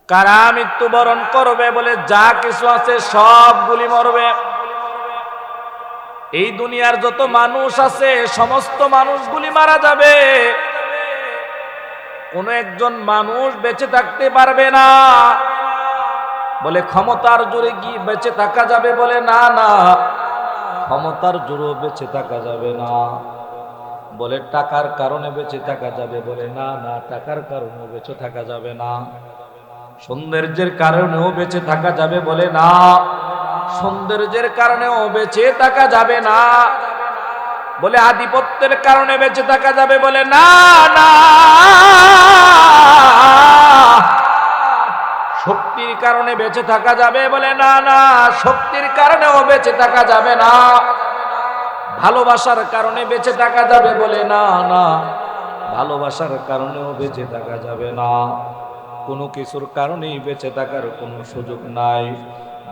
কারা মৃত্যুবরণ করবে বলে যা কিছু আছে সবগুলি মরবে। এই দুনিয়ার যত মানুষ আছে সমস্ত মানুষগুলি মারা যাবে। কোন একজন মানুষ বেঁচে থাকতে পারবে না। বলে ক্ষমতার জোরে কি বেঁচে থাকা যাবে? বলে না না, ক্ষমতার জোরে বেঁচে থাকা যাবে না। বলে টাকার কারণে বেঁচে থাকা যাবে? বলে না না, টাকার কারণে বেঁচে থাকা যাবে না। সৌন্দর্যের কারণেও বেঁচে থাকা যাবে? বলে না, সৌন্দর্যের কারণেও বেঁচে থাকা যাবে না। বলে আধিপত্যের কারণে বেঁচে থাকা যাবে? বলে না না, শক্তির কারণে বেঁচে থাকা যাবে? বলে না না, শক্তির কারণেও বেঁচে থাকা যাবে না। ভালোবাসার কারণে বেঁচে থাকা যাবে? বলে না না, ভালোবাসার কারণেও বেঁচে থাকা যাবে না। কোনো কিছুর কারণেই বেঁচে থাকার কোনো সুযোগ নাই।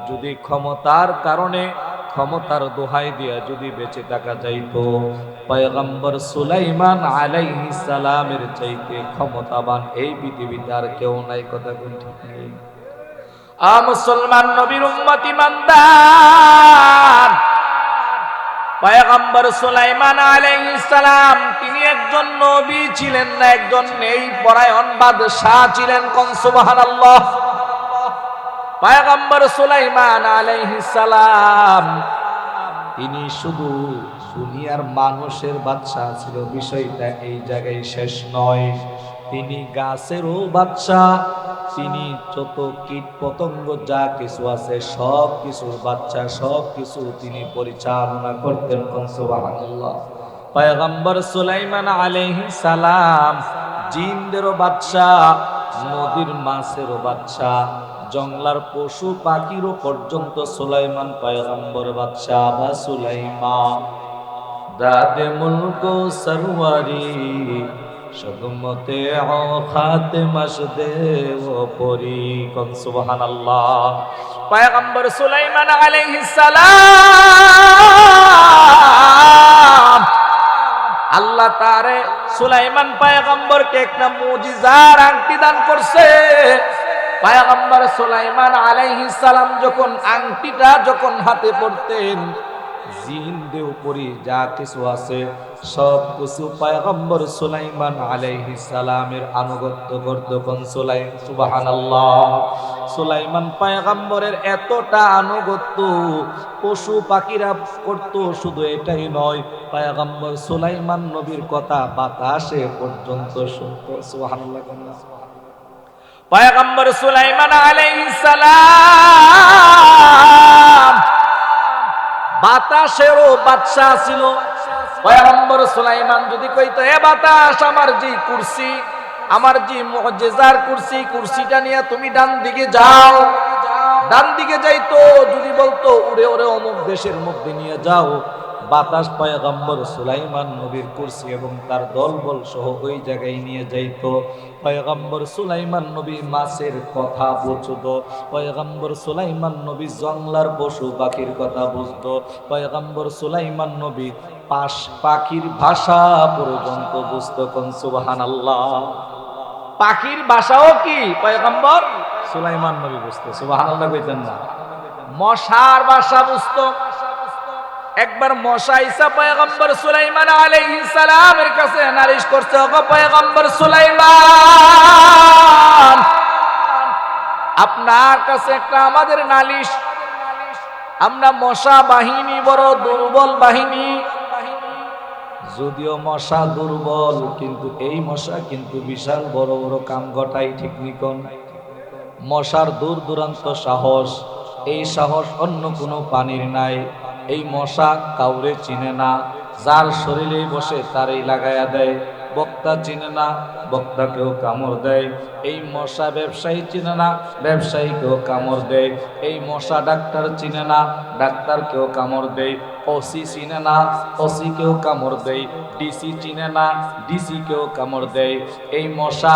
যদি ক্ষমতার কারণে, ক্ষমতার দোহাই দিয়া যদি বেঁচে থাকা যাইতো, পয়গম্বর সুলাইমান আলাইহিস সালামের চাইতে ক্ষমতাবান এই পৃথিবীতে আর কেউ নাই। কথা কোন ঠিক নেই? মুসলমান নবীর উম্মত ইমানদার, পয়গম্বর সুলাইমান আলাইহিস সালাম তিনি একজন নবী ছিলেন না, একজন নেই পরায়ণ বাদশাহ ছিলেন। কোন সুবহানাল্লাহ। পয়গম্বর সুলাইমান আলাইহিস সালাম তিনি শুধু দুনিয়ার মানুষের বাদশাহ ছিল, বিষয়টা এই জায়গায় শেষ নয়। তিনি গাছেরও বাদশাহ, তিনি যত কীট পতঙ্গ যা কিছু আছে সব কিছুর বাদশাহ, সব কিছু তিনি পরিচালনা করতেন। সুবহানাল্লাহ। পয়গম্বর সুলাইমান আলাইহিস সালাম জিনদেরও বাদশাহ, নদীর মাছেরও বাদশাহ, জঙ্গলার পশু পাখিরও পর্যন্ত সুলাইমান পয়গম্বর বাদশাহ বা সুলাইমান। দাদে মুলক সরওয়ারি সদমতে খাতেমাস দে ও পরি। কোন সুবহানাল্লাহ। পয়গম্বর সুলাইমান আলাইহিস সালাম আল্লাহ তারে সুলাইমান পয়গম্বরকে একটা মুজিজার আংটি দান করছে। পয়গম্বর সুলাইমান আলাইহিস সালাম যখন আংটিটা যখন হাতে পড়তেন, জিনদের উপরে যা কিছু আছে সব কিছু পয়গম্বর সুলাইমান আলাইহিস সালামের আনুগত্য করত। কোন সুবহানাল্লাহ। সুলাইমান পয়গম্বরের এতটা আনুগত্য পশু পাখিরা করত। শুধু এটাই নয়, পয়গম্বর সুলাইমান নবীর কথা বাতাসে পর্যন্ত শুনত। সুবহানাল্লাহ। পয়গম্বর সুলাইমান আলাইহিস সালাম বাতাসেরও বাদশা ছিল। পয়গম্বর সুলাইমান যদি কইতো, এ বাতাস, আমার যে কুরসি, আমার যে মুজিজার কুরসি, কুরসিটা নিয়ে তুমি ডান দিকে যাও, ডান দিকে যাইতো। যদি বলতো উড়ে উড়ে অমুক দেশের মধ্যে নিয়ে যাও, বাতাস পয়গম্বর সুলাইমান নবীর কুরসি এবং তার দলবল সহ ওই জায়গায় নিয়ে যাইতো। পয়গম্বর সুলাইমান নবী মাছের কথা বুঝতো, পয়গম্বর সুলাইমান নবী জঙ্গলার পশু পাখির কথা বুঝতো, পয়গম্বর সুলাইমান নবী পাখির ভাষা পর্যন্ত বুঝতো। কোন সুবহানাল্লাহ। পাখির ভাষাও কি পয়গম্বর সুলাইমান নবী বুঝতো? সুবহানাল্লাহ কইতেন না? মশার ভাষা বুঝতো। একবার মশা ঈসা পয়গম্বর সুলাইমান আলাইহিস সালামের কাছে নালিশ করছে, ওগো পয়গম্বর সুলাইমান, আপনার কাছে একটা আমাদের নালিশ, আমরা মশা বাহিনী বড় দুর্বল বাহিনী। যদিও মশা দুর্বল, কিন্তু এই মশা কিন্তু বিশাল বড় বড় কাম ঘটায়। ঠিক নিকন? মশার দূর দূরান্ত সাহস, এই সাহস অন্য কোনো প্রাণীর নাই। এই মশা কাউরে চিনে না, যার শরীরে বসে তারই লাগাইয়া দেয়। বক্তা চিনে না, বক্তাকেও কামড় দেয়। এই মশা ব্যবসায়ী চিনে না, ব্যবসায়ীকেও কামড় দেয়। এই মশা ডাক্তার চিনে না, ডাক্তারকেও কামড় দেয়। ওসি চিনে না, ওসিকেও কামড় দেয়। ডিসি চিনে না, ডিসিকেও কামড় দেয়। এই মশা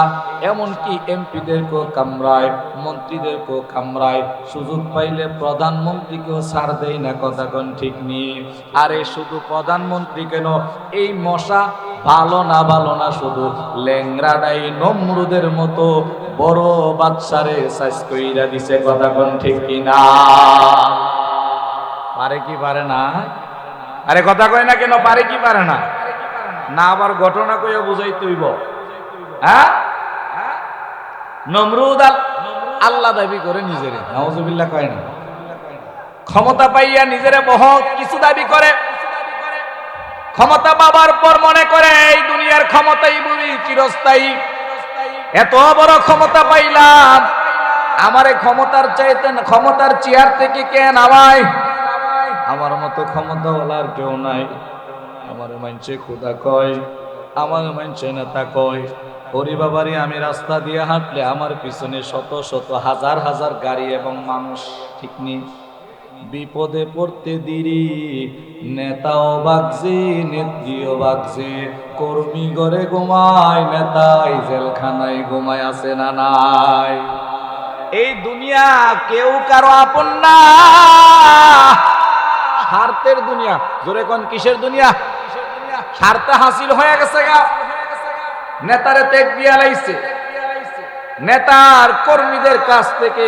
এমনকি এমপিদেরকেও কামড়ায়, মন্ত্রীদেরকেও কামড়ায়। সুযোগ পাইলে প্রধানমন্ত্রীকেও ছাড় দেয় না। কথা কোন ঠিক নিয়ে? আরে শুধু প্রধানমন্ত্রী কেন, এই মশা ভালো না শুধু লেংরাডাই নমরুদের মতো বড় বাদশারে সাইজ কইরা দিছে। কথা কোন ঠিক কিনা? পারে কি পারে না? আরে কথা কয় না কেন? পারে কি পারে না? না আবার ঘটনা কইয়া বুঝাইতে হইব? হ্যাঁ, নমরুদ আল্লাহ দাবি করে নিজেরে, নাউজুবিল্লাহ কয় না? ক্ষমতা পাইয়া নিজেরে বহুত কিছু দাবি করে। ক্ষমতা পাবার পর মনে করে এই দুনিয়ার ক্ষমতাই বুড়ি চিরস্থায়ী। এত বড় ক্ষমতা পাইলাম, আমারে ক্ষমতার চাইতে ক্ষমতার চেয়ার থেকে কে নামায়? আমার মতো ক্ষমতাওয়ালার কেউ নাই। আমার মানছে খোদা কয়, আমার মানছে নেতা কয়। ওরে বাবারে, আমি রাস্তা দিয়ে হাঁটলে আমার পিছনে শত শত হাজার হাজার গাড়ি এবং মানুষ, ঠিক নেই? বিপদে পড়তে দিরি, নেতাও বাগছে, নেত্রীও বাগছে, কর্মী ঘরে ঘুমায়, নেতাই জেলখানায় ঘুমায়, আছে না নাই? এই দুনিয়া কেউ কারো আপন না, স্বার্থের দুনিয়া। জোরে কোন কিসের দুনিয়া? স্বার্থ হাসিল হয়ে গেছে গা। নেতারে ত্যাগ দিয়া লাইছে, নেতার কর্মীদের কাছ থেকে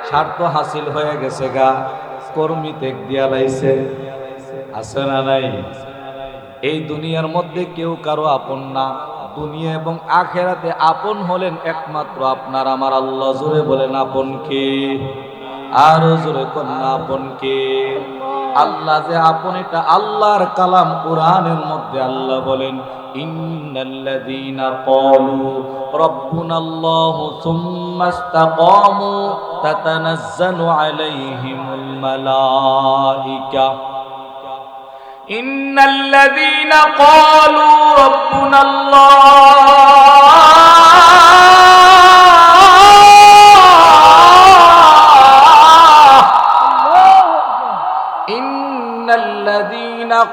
স্বার্থ হাসিল হয়ে গেছে গা, কর্মী ত্যাগ দিয়া লাইছে, আছে না নাই? এই দুনিয়ার মধ্যে কেউ কারো আপন না। দুনিয়া এবং আখেরাতে আপন হলেন একমাত্র আপনার আমার আল্লাহ। জোরে বলেন আপন কে? আরো জোরে কোন আপন কে? আল্লাহ যে আপন, এটা আল্লাহর কালাম কোরআনের মধ্যে আল্লাহ বলেন, ইন্নাল্লাযীনা ক্বালু রাব্বুনাল্লাহু সুম্মা ইসতাকামু তাতানাজ্জালু আলাইহিমুল মালায়েকা। ইন্নাল্লাযীনা ক্বালু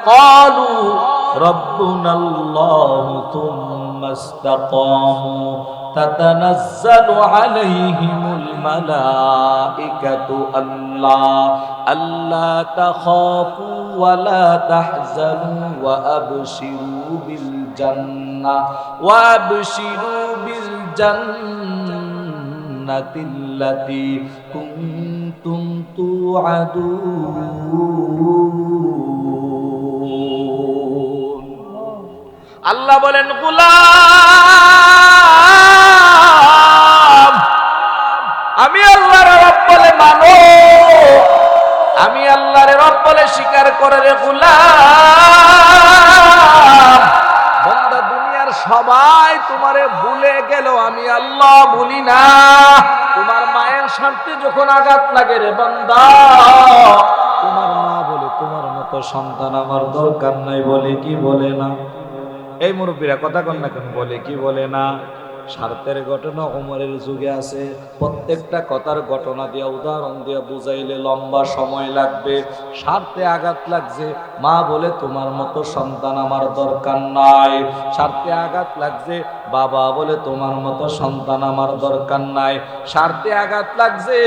قالوا ربنا الله ثم استقاموا تتنزل عليهم الملائكة ألا تخافوا ولا تحزنوا وأبشروا بالجنة التي كنتم توعدون। আল্লাহ বলেন, গোলাম, আমি আল্লাহর রব বলে মানো, আমি আল্লাহর রব বলে স্বীকার করে রে গোলাম। বান্দা, দুনিয়ার সবাই তোমারে ভুলে গেল, আমি আল্লাহ ভুলি না। তোমার মায়ের স্বার্থে যখন আঘাত লাগে রে বান্দা, তোমার মা বলে তোমার মতো সন্তান আমার দরকার নাই, বলে কি বলে না? এই মুরব্বীরা কথা কন না কেন? বলে কি বলে না? স্বার্থের ঘটনা ওমরের যুগে আছে। প্রত্যেকটা কথার ঘটনা দিয়া উদাহরণ দিয়া বুঝাইলে লম্বা সময় লাগবে। স্বার্থে আঘাত লাগছে, মা বলে তোমার মতো সন্তান আমার দরকার নাই। স্বার্থে আঘাত লাগছে, বাবা বলে তোমার মতো সন্তান আমার দরকার নাই। স্বার্থে আঘাত লাগছে,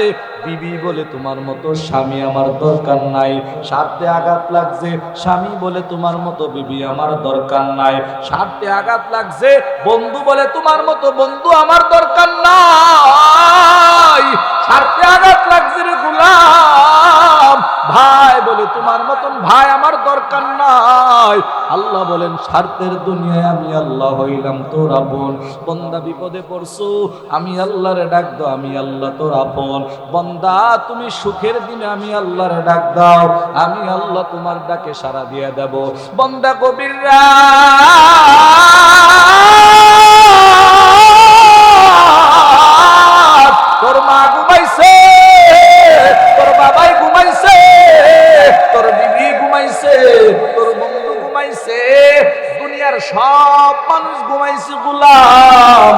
বিবি বলে তোমার মতো স্বামী আমার দরকার নাই। স্বার্থে আঘাত লাগছে, স্বামী বলে তোমার মতো বিবি আমার দরকার নাই। স্বার্থে আঘাত লাগছে, বন্ধু বলে তোমার মতো বন্ধু আমার দরকার নাই। স্বার্থে আঘাত লাগছে রে গোলাম, ভাই বলে তোমার মতন ভাই আমার দরকার নাই। আল্লাহ বলেন, স্বার্থের দুনিয়ায় আমি আল্লাহ হইলাম তোর আপন। বান্দা বিপদে পড়ছো, আমি আল্লাহরে ডাক দাও, আমি আল্লাহ তোর আপন। বান্দা তুমি সুখের দিনে আমি আল্লাহরে ডাক দাও, আমি আল্লাহ তোমার ডাকে সাড়া দিয়ে দেব। বান্দা গভীর রাত, তোর মা ঘুমাইছে, তোর বাবাই ঘুমাইছে, তোর বিবি ঘুমাইছে, তোর বন্ধু ঘুমাইছে, দুনিয়ার সব মানুষ ঘুমাইছে গোলাম,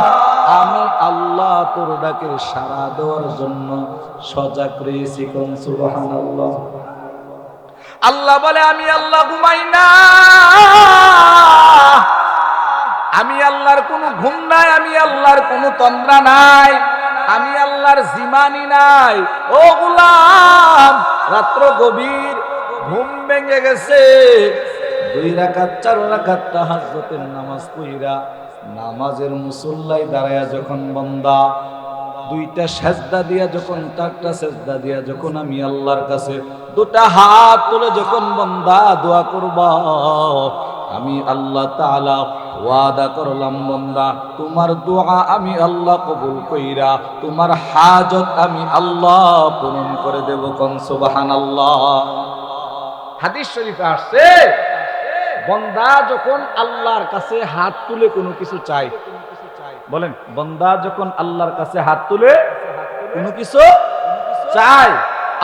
আমি আল্লাহ তোর ডাকে সাড়া দেওয়ার জন্য সজাগ রয়েছি। কোন সুবহানাল্লাহ। আল্লাহ বলে, আমি আল্লাহ ঘুমাই না, আমি আল্লাহর কোনো ঘুম নাই, আমি আল্লাহর কোনো তন্দ্রা নাই, আমি আল্লাহর জিমানি নাই। ও গোলাম, রাত্র গভীর, ঘুম ভেঙে গেছে, 2 রাকাত 4 রাকাত তাহাজ্জুদের নামাজ পড়িরা নামাজের মুসল্লায় দাঁড়ায়া যখন বান্দা 2টা সেজদা দিয়া যখন 4টা সেজদা দিয়া যখন আমি আল্লাহর কাছে 2টা হাত তুলে যখন বান্দা দোয়া করবা, আমি আল্লাহ তাআলা ওয়াদা করলাম বান্দা তোমার দোয়া আমি আল্লাহ কবুল কইরা তোমার হাজত আমি আল্লাহ পূরণ করে দেব। কোন সুবহানাল্লাহ। হাদিস শরীফে আসছে বান্দা যখন আল্লাহর কাছে হাত তুলে কোনো কিছু চায়, বলেন বান্দা যখন আল্লাহর কাছে হাত তুলে কোনো কিছু চায়,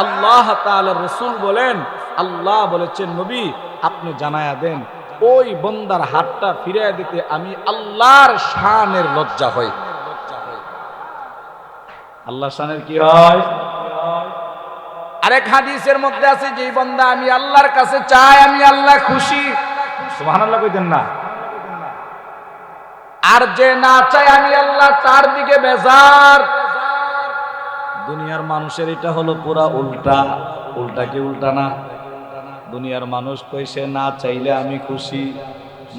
আল্লাহ তাআলা রাসূল বলেন, আল্লাহ বলেছেন নবী আপনি জানায়া দেন ওই বান্দার হাতটা ফিরিয়ে দিতে আমি আল্লাহর শানের লজ্জা হই। আল্লাহর শানের কি হয়? আরেক হাদিসের মধ্যে আছে যে বান্দা আমি আল্লাহর কাছে চাই আমি আল্লাহ খুশি। সুবহানাল্লাহ কইতেন না? আর যে না চাই আমি আল্লাহ তার দিকে বেজার। দুনিয়ার মানুষের এটা হলো পুরা উল্টা। উল্টা কি উল্টা না? দুনিয়ার মানুষ কইছে না চাইলে আমি খুশি।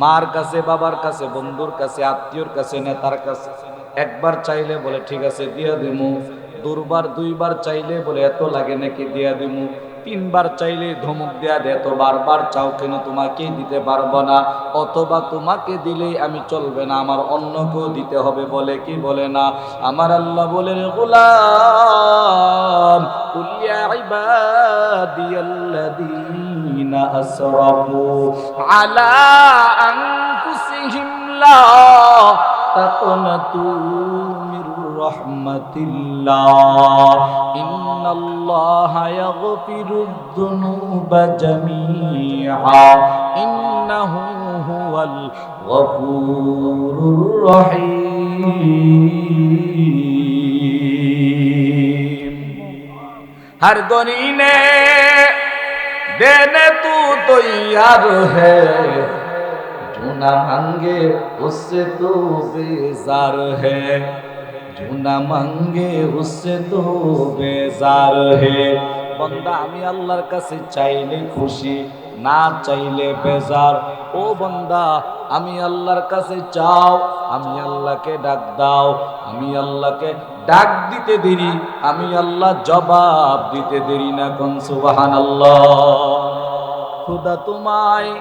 মার কাছে, বাবার কাছে, বন্ধুর কাছে, আত্মীয়র কাছে, নেতার কাছে একবার চাইলে বলে ঠিক আছে দিয়া দিমু, দুবার 2বার চাইলে বলে এত লাগে নাকি দিয়া দিমু, 3বার চাইলে ধমক দেয়া দে, এত বারবার চাও কেন, তোমাকে দিতে পারবো না, অথবা তোমাকে দিলেই আমি চলবে না, আমার অন্য কেউ দিতে হবে, বলে কি বলে না? আমার আল্লাহ বলেন গোলাম কুল ইয়া ইবাদিয়াল্লাযীনা আসরাফু আলা আনফুসিহিম লা তাকনাতু মির রাহমাতিল্লাহ ইন্নাল্লাহা ইয়াগফিরুদ যুনুবা জামিআ ইন্নাহু হুয়াল গফুরুর রহিম। हर गरीने देने तू तो यार है, जो ना मांगे उससे तो बेजार है, जो ना मांगे उससे तो बेजार है। बंदा আমি আল্লাহর কাছে চাইলে খুশি, না চাইলে বেজার। ও বান্দা আমি আল্লাহর কাছে চাও, আমি আল্লাহকে ডাক দাও, আমি আল্লাহকে ডাক দিতে দেরি, আমি আল্লাহ জবাব দিতে দেরি না। কোন সুবহানাল্লাহ। খোদা তোমায়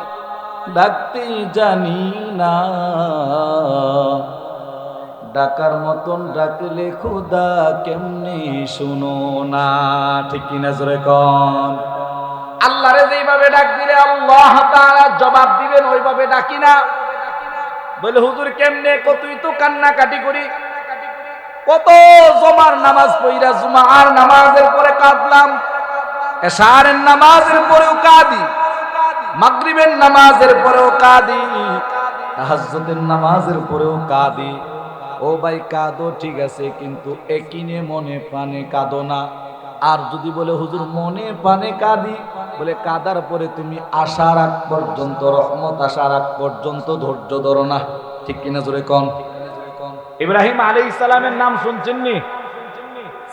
ডাকতে জানি না, ডাকার মতন ডাকলে খোদা কেমনে শুনো না। ঠিক কিনা জোরে কোন? আল্লাহরে যেইভাবে ডাক দিলে আল্লাহ তাআলা জবাব দিবেন ওইভাবে ডাকি না। বলে হুজুর কেমনে? কতই তো কান্নাকাটি করি, কত জমার নামাজ পড়িরা জুমার নামাজের পরে কাঁদলাম, এশারের নামাজের পরেও কাঁদি, মাগরিবের নামাজের পরেও কাঁদি, তাহাজ্জুদের নামাজের পরেও কাঁদি। ও ভাই কাঁদো ঠিক আছে, কিন্তু একিনে মনে প্রাণে কাঁদো না। আর যদি বলে হুজুর মনে প্রাণে কাঁদি, বলে কাঁদার পরে তুমি আশার আগ পর্যন্ত, রহমত আশার আগ পর্যন্ত ধৈর্য ধরো না। ঠিক কিনা জোরে কোন? ইব্রাহিম আলাইহিস সালামের নাম শুনছেন নি?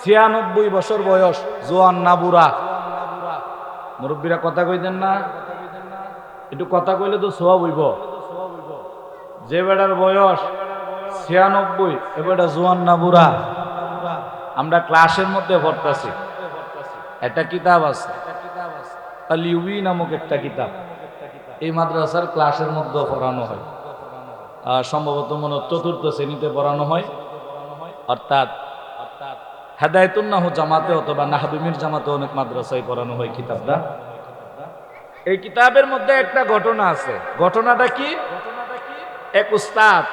96 বছর বয়স, জোয়ান না বুড়া? মুরব্বীরা কথা কইতেন না? একটু কথা কইলে তো সওয়াব হইব। যে বেটার বয়স 96, এ বেটা জোয়ান না বুড়া? আমরা ক্লাসের মধ্যে পড়তাছি, একটা কিতাব আছে আলিউই নামক একটা কিতাব, এই মাদ্রাসার ক্লাসের মধ্যে পড়ানো হয়, সম্ভবত মনে 4র্থ শ্রেণীতে পড়ানো হয়, অর্থাৎ হেদায়েতুন নাহ জামাতে অথবা নাহবিমির জামাতে অনেক মাদ্রাসায় পড়ানো হয় কিতাবটা। এই কিতাবের মধ্যে একটা ঘটনা আছে। ঘটনাটা কি? এক উস্তাদ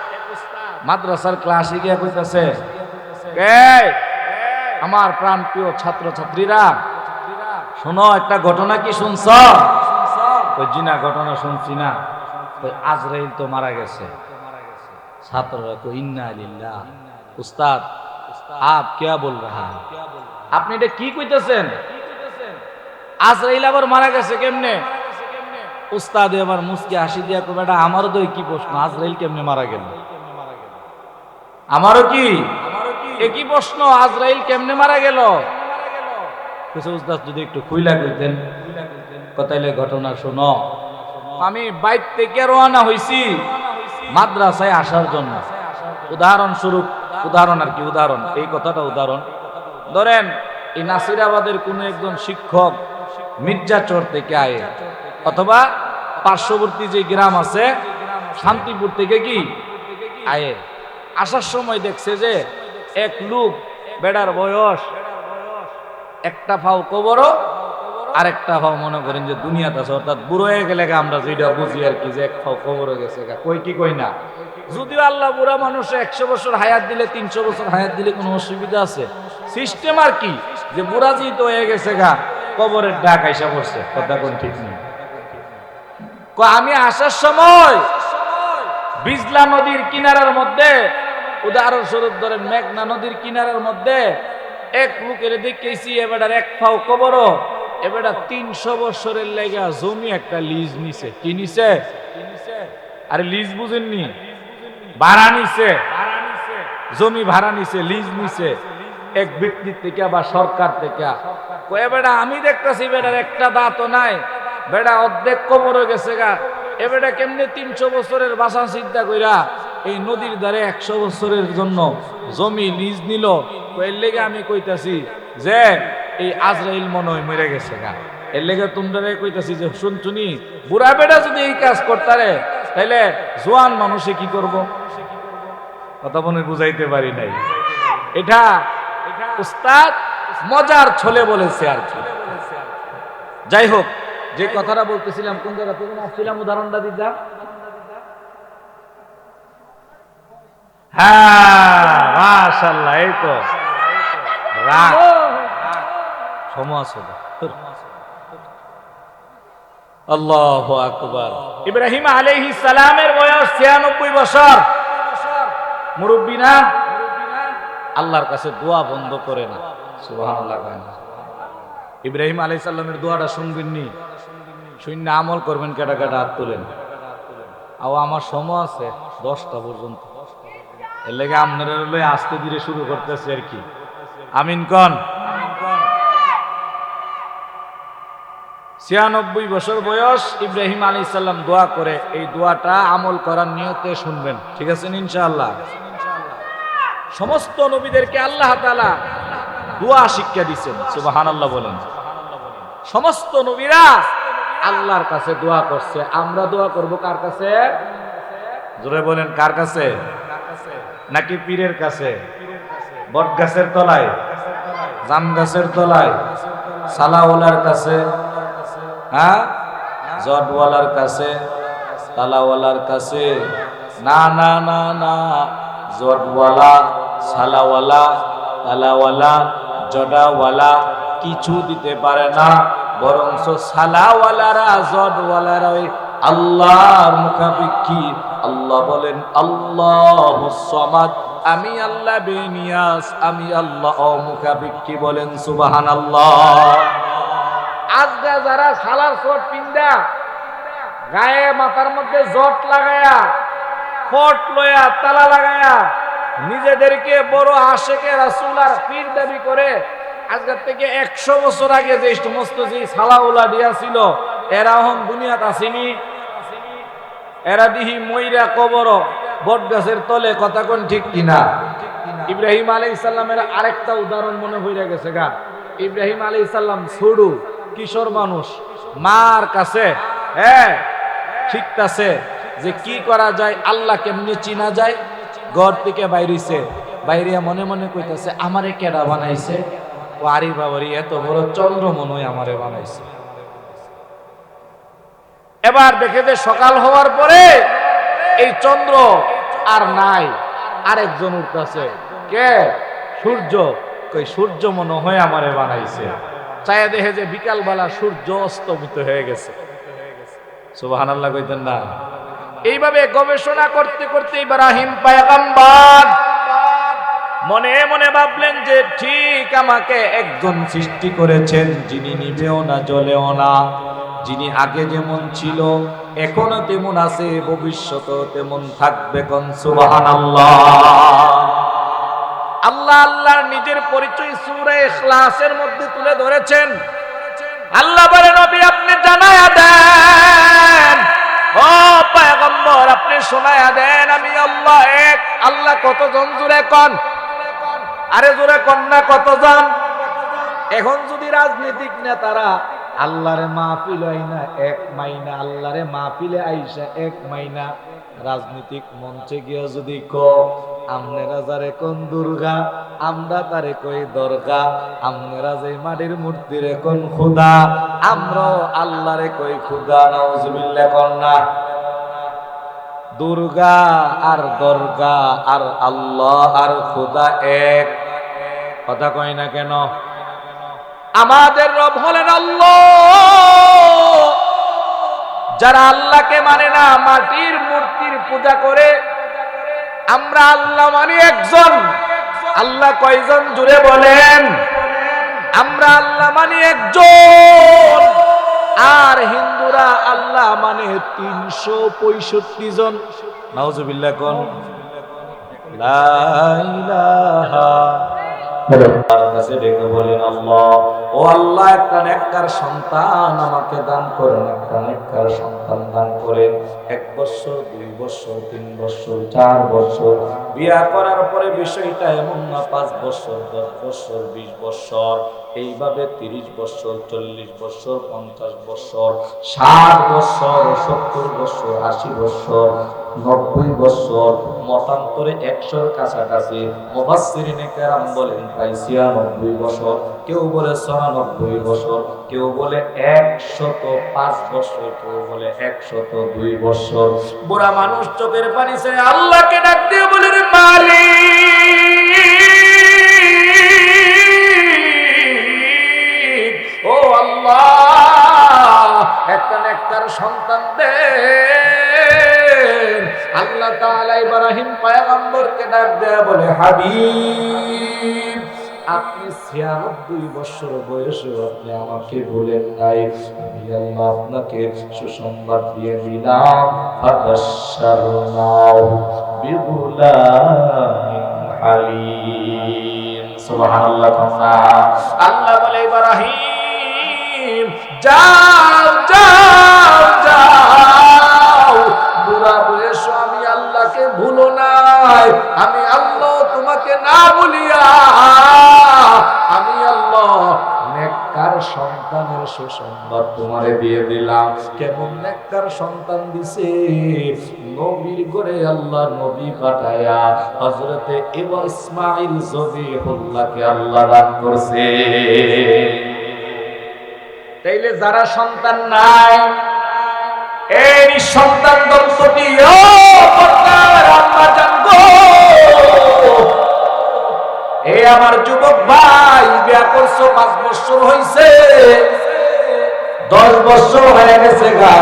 মাদ্রাসার ক্লাসে গিয়ে কইতাছে, আমার প্রাণ প্রিয় ছাত্র ছাত্রীরা শোনো, একটা ঘটনা কি শুনছ? কই জি না, ঘটনা শুনছি না। কই আজরাইল তো মারা গেছে। ছাত্ররা কই ইন্না লিল্লাহ। উস্তাদ আপ क्या बोल रहा है? আপনি এটা কি কইতেছেন? আজরাইল আবার মারা গেছে কেমনে? উস্তাদ এবার মুস্কি হাসি দিয়া কই বেটা আমারও তো কি প্রশ্ন, আজরাইল কেমনে মারা গেল? আমারও কি একই প্রশ্ন, আজরাইল কেমনে মারা গেল? কিছু উস্তাদ যদি একটু খুইলা কইতেন, কথাইলে ঘটনা শোনো। আমি বাইর থেকে রওনা হইছি মাদ্রাসায় আসার জন্য। উদাহরণস্বরূপ, উদাহরণ আর কি, উদাহরণ, এই কথাটা উদাহরণ। ধরেন এই নাসিরাবাদের কোন একজন শিক্ষক মির্জাচর থেকে আয়ে, অথবা পার্শ্ববর্তী যে গ্রাম আছে শান্তিপুর থেকে কি আয়ে, আসার সময় দেখছে যে এক লোক, বেড়ার বয়স একটা পাও কবরও আর একটা পাও মনে করেন যে দুনিয়াতে আছে, অর্থাৎ বুড়ো হয়ে গেলে আমরা যেটা বুঝি আর কি, যে এক পাও কবরও গেছে, কই কি কই না। যদিও আল্লাহ বুড়া মানুষে 100 বছর হায়াত দিলে, 300 বছর হায়াত দিলে কোনো অসুবিধা আছে? সিস্টেম আর কি, যে বুড়া যেহেতু হয়ে গেছে কবরের ডাক আইসা পড়ছে, কথা কোন ঠিক নেই। আমি আসার সময় বিজলা নদীর কিনারার মধ্যে, উদাহরণস্বরূপ ধরেন মেঘনা নদীর কিনারার মধ্যে এক লোকের দেখেছি, এবার এক পাও কবরও, এবার 300 বছরের লেগা জমি একটা লিজ নিছে। কি নিছে? আরে লিজ বুঝেননি, ভাড়া নিছে, জমি ভাড়া নিছে, লিজ নিছে এক ব্যক্তির থেকে বা সরকার থেকে। বেটা আমি দেখতেছি বেটার একটা দাঁতও নাই, বেটা অর্ধেক কবর হয়ে গেছে এবেটা কেমনে 300 বছরের বাসা চিন্তা কইরা এই নদীর ধারে 100 বছরের জন্য জমি লিজ নিল। এর লেগে আমি কইতাছি যে এই আজরাইল মনে হয় মরে গেছে এর লেগে তোমরা কইতাছি যে শুনছুনি, বুড়া বেটা যদি এই কাজ করতারে তাইলে জোয়ান মানুষে কি করব? কথা মনে বুঝাইতে পারি নাই। এটা উস্তাদ মজার ছলে বলেছে আর কি। যাই হোক, যে কথাটা বলতেছিলাম, কোন জায়গা থেকে আসছিলাম, উদাহরণটা দিতাম। হ্যাঁ মাশাআল্লাহ, এই তো রাগ সমাজ। আল্লাহু আকবার। ইব্রাহিম আলাইহিস সালামের বয়স 96 বছর, মুরব্বি না? আল্লাহর কাছে দোয়া বন্ধ করে না, সুবহানাল্লাহ। ইব্রাহিম আলাইহিস সালামের দোয়াটা শুনবেননি, শূন্য আমল করবেন, কেটা কেটা হাত তোলেন। আমার সময় আছে 10টা পর্যন্ত, এর লেগে আপনারা লই আস্তে ধীরে শুরু করতেছে আর কি। আমিন কন। 96 বছর বয়স, ইব্রাহিম আলাইহিস সালাম দোয়া করে, এই দোয়াটা আমল করার নিয়তে শুনবেন, ঠিক আছে ইনশাআল্লাহ। সমস্ত নবীদেরকে আল্লাহ তাআলা দোয়া শিক্ষা দিয়েছেন, সুবহানাল্লাহ বলেন। সমস্ত নবীরা আল্লাহর কাছে দোয়া করছে। আমরা দোয়া করব কার কাছে? জোরে বলেন, কার কাছে? নাকি পীরের কাছে? বট গাছের তলায়, জাম গাছের তলায়, সালাওয়ালার কাছে, হ্যাঁ, জটওয়ালার কাছে, তালাওয়ালার কাছে? না না না না, জটওয়ালা, সালাওয়ালা, তালাওয়ালা, জটাওয়ালা কিছু দিতে পারে না, বরং সালাওয়ালারা, জটওয়ালারা ওই আল্লাহর মুখাপেক্ষী। আল্লাহ বলেন আল্লাহুস সামাদ, আমি আল্লাহ বেনিয়াস, আমি আল্লাহ অমুখাপেক্ষী। বলেন সুবহানাল্লাহ। আজকে যারা সালার শট পিন্দা গায়ে মাথার মধ্যে জট লাগায়া, ফট লয়া, তালা লাগায়া নিজেদেরকে বড় আশেকে রাসূল আর পীর দাবি করে, আজকের থেকে 100 বছর আগে যে সমস্ত যে সালাউলা দিয়া ছিল, এরা এখন দুনিয়াত আসেনি। এরা দিহি মইরা কবর বট গাছের তলে, কথা কোন ঠিক কিনা? ইব্রাহিম আলাইহিস সালামের আরেকটা উদাহরণ মনে হইয়া গেছে ইব্রাহিম আলাইহিস সালাম ছোড়ু কিশোর মানুষ, মার কাছে শিখতাছে যে কি করা যায়, আল্লাহ কেমনে চিনা যায়। ঘর থেকে বাইরেছে, বাইরে মনে মনে কইতাছে আমারে কেডা বানাইছে? ও আরে বাবারি, এত বড় চন্দ্র মনে হয় আমারে বানাইছে। এবার দেখে যে সকাল হওয়ার পরে এই চন্দ্র আর নাই, আরেকজন উঠতেছে, কে? সূর্য। কই সূর্য মনে হয় আমারে বানাইছে। চাইয়া দেখে যে বিকালবেলা সূর্য অস্তমিত হয়ে গেছে। সুবহানাল্লাহ কইতেন না? এইভাবে গবেষণা করতে করতে ইব্রাহিম পয়গম্বর মনে মনে ভাবলেন যে ঠিক আমাকে একজন সৃষ্টি করেছেন, যিনি নিবেও না জ্বলেও না, যিনি আগে যেমন ছিল এখনো তেমন আছে, ভবিষ্যতেও তেমন থাকবে। কোন সুবহানাল্লাহ। আল্লাহ আল্লাহর নিজের পরিচয় সূরা ইখলাসের মধ্যে তুলে ধরেছেন। আল্লাহ বলে নবী আপনি জানায়া দেন ও পয়গম্বর, আপনি শোনায়া দেন আমি আল্লাহ এক। আল্লাহ কতজন জুড়ে কন? আরে জোরে কন না, কতজন? এখন যদি রাজনৈতিক নেতারা আল্লাহরে মাহফিল আইনা এক মাইনা, আল্লাহরে মাহফিলে আইসা এক মাইনা, রাজনৈতিক মঞ্চে গিয়া যদি আপনারা যারে কোন দুর্গা, আমরা তারে কই দরগা, আপনারা যে মাটির মূর্তিরে কোন খুদা, আমরা আল্লাহরে কই খুদা। নাউজুবিল্লাহ কোন না? দুর্গা আর দরগা আর আল্লাহ আর খুদা এক, কথা কয় না কেন? আমাদের রব হলেন আল্লাহ। যারা আল্লাহকে মানে না, মাটির মূর্তির পূজা করে, আমরা আল্লাহ মানি একজন। আল্লাহ কয়জন জুড়ে বলেন? আমরা আল্লাহ মানি একজন। আর হিন্দুরা আল্লাহ মানে 365 জন। নাউজুবিল্লাহ কোন? লা ইলাহা বলেন আল্লাহ, ও আল্লাহ একটা নেককার সন্তান আমাকে দান করেন, একটা নেককার সন্তান দান করেন। 1 বছর 2 বছর 3 বছর 4 বছর বিয়া করার পরে বিষয়টা এমন না 5 বছর 10 বছর 20 বছর, এইভাবে 30 বছর 40 বছর 50 বছর 60 বছর 70 বছর 80 বছর 90 বছর, মতান্তরে 100-র কাছাকাছি। মুফাসসিরিনে কেরাম বলেন প্রায় 96 বছর, কেউ বলে 96 বছর, কেউ বলে 105 বছর, কেউ বলে 102 বছর। বুড়া মানুষ চোখের পানি ছেড়ে আল্লাহকে ডাক দিয়ে বলে, রে মালিক, ও আল্লাহ একটা নেককার সন্তান দেন। আল্লাহ তাআলা ইব্রাহিম পয়গম্বরকে ডাক দেয়া বলে, হাবিব আপনি 96 বছর বয়সে আপনি আমাকে বলেন নাই, আমি আল্লাহ আপনাকে সুসংবাদ দিয়ে দিলাম। ফাবাশশারনাহু বিগুলামিন হালিম। সুবহানাল্লাহ। আল্লাহ বলে, ইব্রাহিম যাও যাও যাও, বুড়া বয়স আমি আল্লাহকে ভুলো নাই। আমি আল্লাহ তোমাকে না বলিয়া আমি আল্লাহ নেককার সন্তানের সুসংবাদ তোমারে দিয়ে দিলাম। কেমন নেককার সন্তান দিছে? নবীর ঘরে আল্লাহ নবী পাঠায়া হযরতে ইসমাঈল জবিহুল্লাহকে আল্লাহ দান করছে। তাইলে যারা সন্তান নাই, এই সন্তান দম্পতি, ও পর্দার আম্মা জান গো, এই আমার যুবক ভাই, বিয়া করছো 5 বছর হইছে, 10 বছর হয়ে গেছে গা,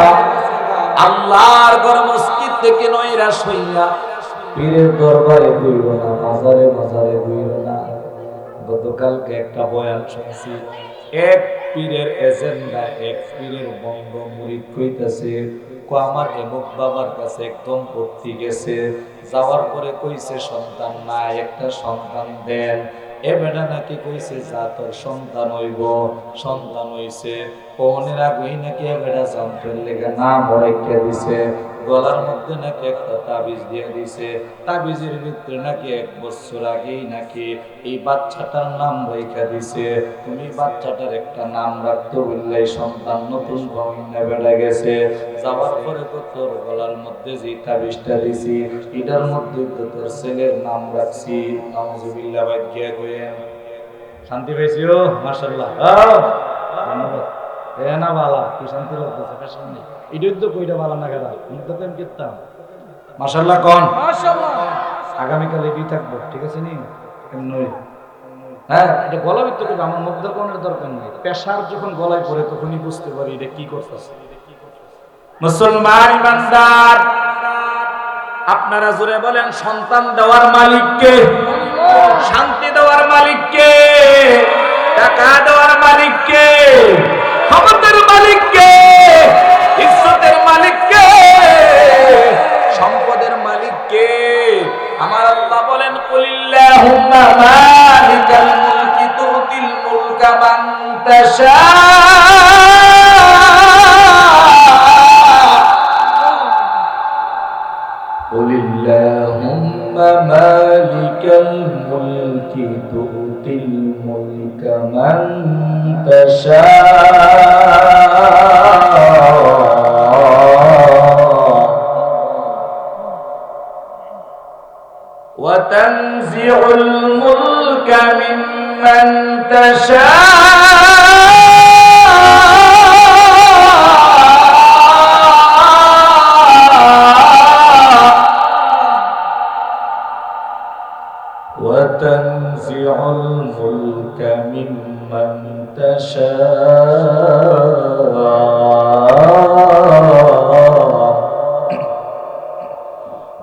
আল্লাহর ঘর মসজিদ থেকে নৈরাশ হইয়া পীরের দরবারে ঘুরব না, মাজারে মাজারে ঘুরব না। গতকালকে একটা বয়ান শুনছি, এক পীরের এজেন্ডা, এক পীরের বঙ্গ মুরিদ কইতাছে, আমার এমুক বাবার কাছে একদম ভর্তি গেছে, যাওয়ার পরে কইছে সন্তান নাই, একটা সন্তান দেন। এ বেটা নাকি কইছে যা তোর সন্তান হইব, সন্তান হইছে, পনের আগেই নাকি এ বেটা জানতেন লেগে নাম রেখে দিছে, গলার মধ্যে নাকি একটা তাবিজ দিয়ে দিছে, তাবিজের ভিতরে নাকি 1 বছর আগেই নাকি এই বাচ্চাটার নাম রেখে দিছে। তুমি বাচ্চাটার একটা নাম রাখতে বললে সন্তান নতুন ভূমিনে বেড়ে গেছে, যাওয়ার পরে তো তোর গলার মধ্যে যে তাবিজটা দিছি এটার মধ্যে তো তোর ছেলের নাম রাখছি। নাউজুবিল্লাহ। ভাগ্যে কইেন শান্তি পাইছিও? মাশাআল্লাহ, ধন্যবাদ। না বালা কি শান্তি লাগতেছে, পেশন নেই এটাই তো কইটা বালা না গেলা মুদ্দা প্রেম করতাম। মাশাআল্লাহ কোন? মাশাআল্লাহ। আগামীকাল এডি থাকবো, ঠিক আছে নি? এমনই হ্যাঁ, এটা গলা ভিতরে করবে, আমার মুখ দর্পণের দরকার নেই। পেশার যখন গলায় পড়ে তখনই বুঝতে পারি এটা কি করতেছে। মুসলমান ইমানদার, আপনারা জোরে বলেন সন্তান দেওয়ার মালিক কে? শান্তি দেওয়ার মালিক কে? টাকা দেওয়ার মালিক কে? ক্ষমতার মালিক কে? ইজ্জতের মালিক কে? সম্পদের মালিক কে? আমার আল্লাহ বলেন, কুলিল্লাহুম্মা মালিকাল মুলকি তুতিল মুলকা মান তাশা من تشاء وتنزع الملك ممن تشاء وتنزع الملك ممن تشاء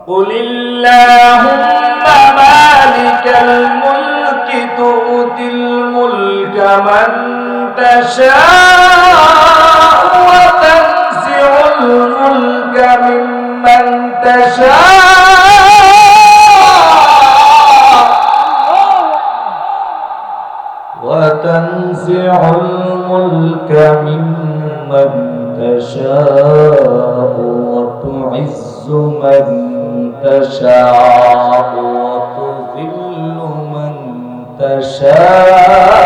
قل اللهم مالك الملك تؤتي الملك من تشاء وتنزع الملك ممن تشاء وتنزع الملك ممن تشاء وتعز من تشاء وتذل من تشاء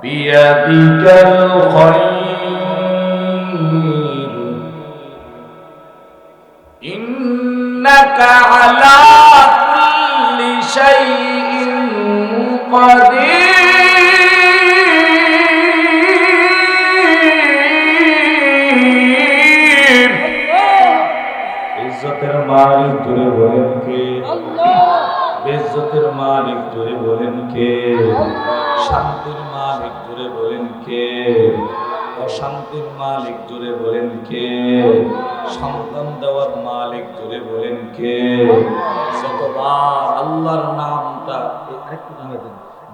بيدك الخير إنك على كل شيء قدير ইজ্জতের মালিক জোরে বলেন কে? আল্লাহ। বেইজ্জতের মালিক জোরে বলেন কে? শান্তির মালিক জোরে বলেন কে? অশান্তির মালিক জোরে বলেন কে? সন্তান দেওয়ার মালিক জোরে বলেন কে?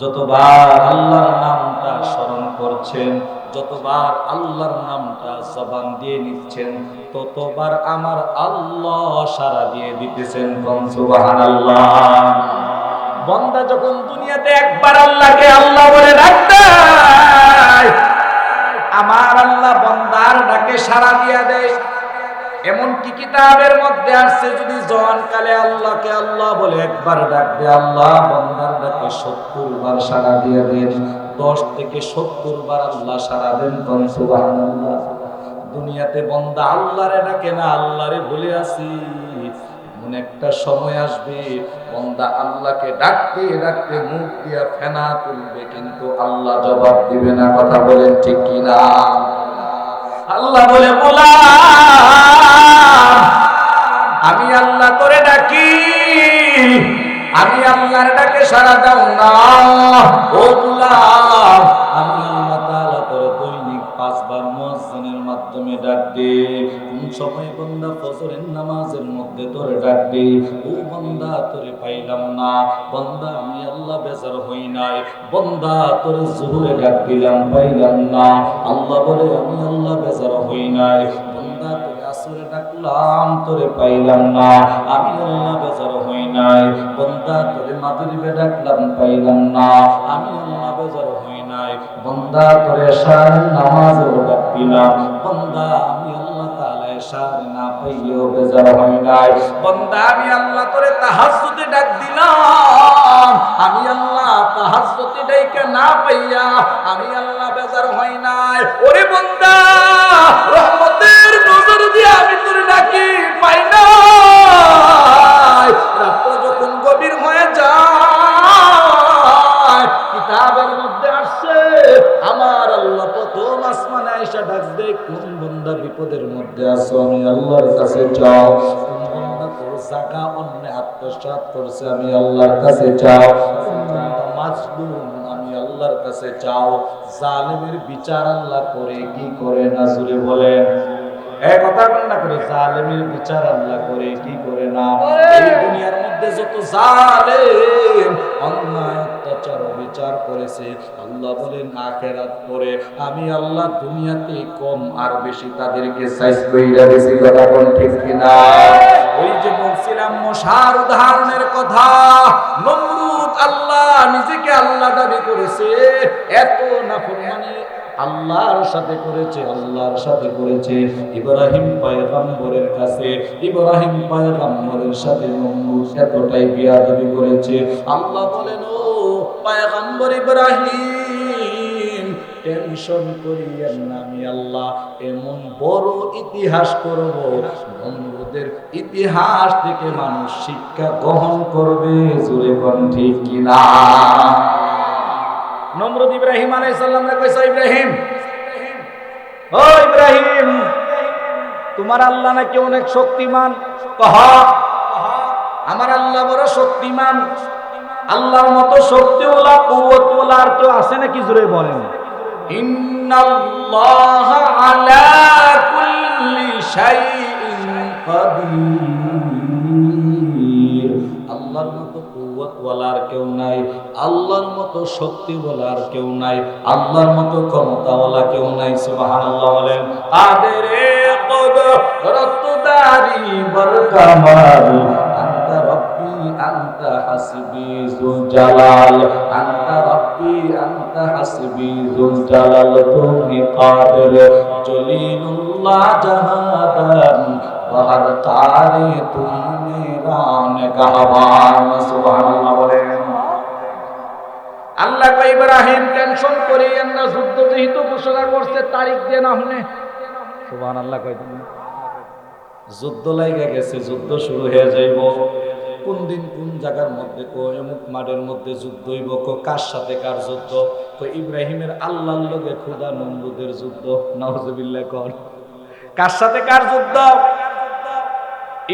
যতবার আল্লাহর নামটা স্মরণ করছেন, যতবার আল্লাহর নামটা জবান দিয়ে নিচ্ছেন, ততবার আমার আল্লাহ সাড়া দিয়ে দিতেছেন। সুবহানাল্লাহ। বান্দা যখন দুনিয়াতে একবার আল্লাহকে আল্লাহ বলে ডাকতে, আমার আল্লাহ বান্দার ডাকে সাড়া দিয়ে দেয়। এমনকি কিতাবের মধ্যে আসছে, যদি জওয়ানকালে আল্লাহকে আল্লাহ বলে একবার ডাকবে, আল্লাহ বান্দার ডাকে 70 বার সাড়া দিয়ে দেন। 10 থেকে 70 বার আল্লাহ সাড়া দেন। সুবহানাল্লাহ। দুনিয়াতে বান্দা আল্লাহরে ডাকে না, আল্লাহরে ভুলে আসি। এমন একটা সময় আসবে বান্দা আল্লাহকে ডাকতে ডাকতে মুখ দিয়া ফেনা তুলবে, কিন্তু আল্লাহ জবাব দিবে না। কথা বলেন ঠিক কিনা? আল্লাহ বলে, গোলাম আমি আল্লাহ তোরে ডাকি, আমি আল্লাহর ডাকে সাড়া দাও না। ও গোলাম আমি আল্লাহ তাআলা তোরে দৈনিক 5 বার মুয়াজ্জিনের মাধ্যমে ডাক দে। কোন সময় বান্দা ফজরের নামাজের মধ্যে তোরে ডাক দে, ও বান্দা তোরে পাইলাম না। বান্দা আমি আল্লাহ বেজার হই নাই, বান্দা তোরে জোহরে ডাক দিলাম পাইলাম না। আল্লাহ বলে আমি আল্লাহ বেজার হই নাই, বান্দা তোরে আসরে ডাকলাম তোরে পাইলাম না, আমি আল্লাহ বেজার হই নাই। বান্দা তোরে মাগরিবে ডাকলাম পাইলাম না, আমি আল্লাহ বেজার হই নাই। বান্দা তোরে এশার নামাজে ডাক দিলাম, বান্দা আমি আল্লাহ তাআলা এশার না পাইও বেজার হই নাই। বান্দা আমি আল্লাহ তোরে তাহাজ্জুদে ডাক দিলাম, আমি আল্লাহ তাহাজ্জুদে ডাইকা না পাইয়া আমি আল্লাহ বেজার হই নাই। ওরে বান্দা রহমতের নজর দিয়ে আমি তোরে ডাকি পাই না। রাতটা যখন গভীর হয়ে যায়, কিতাবের মধ্যে আসছে আমার আল্লাহ প্রথম আসমানে আয়েশা ডাক দেয়, কোন বান্দা বিপদের মধ্যে আছো আমি আল্লাহর কাছে যাও। কোন বান্দা তোর জায়গা অন্য আত্মসাৎ করছে আমি আল্লাহর কাছে যাও। কোন বান্দা মাজলুম আমি আল্লাহর কাছে যাও। জালেমের বিচার আল্লাহ করে কি করে না? জোরে বলেন। কথা বন্যা করে, জালেমের বিচার আল্লাহ করে কি করে না? এই দুনিয়ার মধ্যে যত জালেম অন্যায় অত্যাচার বিচার করেছে, আল্লাহ বলেন আখিরাত করে আমি আল্লাহ দুনিয়াতে কম আর বেশি তাদেরকে সাইজ কইরা দিছি। কথা কোন ঠিক কিনা? ওই যে বলছিলাম মশার উদাহরণের কথা, নমরুদ আল্লাহ নিজেকে আল্লাহ দাবি করেছে, এত নাফরমানি আল্লাহর সাথে করেছে, আল্লাহর সাথে করেছে। ইব্রাহিম পয়গম্বরের কাছে, ইব্রাহিম পয়গম্বরের সাথে নমরুদ এতটাই বিয়াদবি করেছে। আল্লাহ বলেন, ও পয়গম্বর ইব্রাহিম, টেনশন করিয়েন না, আমি আল্লাহ এমন বড় ইতিহাস করব, নমরুদের ইতিহাস থেকে মানুষ শিক্ষা গ্রহণ করবে। জোরে কোন ঠিক কিনা? নমরুদ ইব্রাহিম আলাইহিস সালামকে কইছে, ইব্রাহিম, ও ইব্রাহিম, তোমার আল্লাহ নাকি অনেক শক্তিমান। কহ, আমার আল্লাহ বড় শক্তিমান। আল্লাহর মতো শক্তিওয়ালা কুওয়াতওয়ালা আর কেউ আছে নাকি? জোরে বলেন। ইন্নাল্লাহা আলা কুল্লি শাইইন কাদির। আল্লাহর মতো কুওয়াতওয়ালা আর কেউ নাই, আল্লাহর মতো শক্তিওয়ালা আর কেউ নাই, আল্লাহর মতো ক্ষমতাওয়ালা কেউ নাই। সুবহানাল্লাহ বলেন। আদেরে কুদরত দারি বরকামাল, আনতা রব্বি আনতা হাসবি যুল জালাল, আনতা রব্বি আনতা হাসবি যুল জালাল। তুমি কাদের জলিলুল্লাহ জাহাদান, বাহার তারে তুমি রান গাহবান। সুবহানাল্লাহ বলেন। আল্লাহ কই, ইব্রাহিম টেনশন করিয়েন না, যুদ্ধ যেহেতু ঘোষণা করছে তারিখ দেন আপনি। সুবহানাল্লাহ কই, যুদ্ধ লাগা গেছে, যুদ্ধ শুরু হয়ে যাইব। কোন দিন কোন জায়গার মধ্যে, অমুক মাঠের মধ্যে যুদ্ধ হইব। কার সাথে কার যুদ্ধ? ইব্রাহিমের আল্লাহর লগে খোদা নমরুদের যুদ্ধ। নাউজুবিল্লাহ কর। কার সাথে কার যুদ্ধ?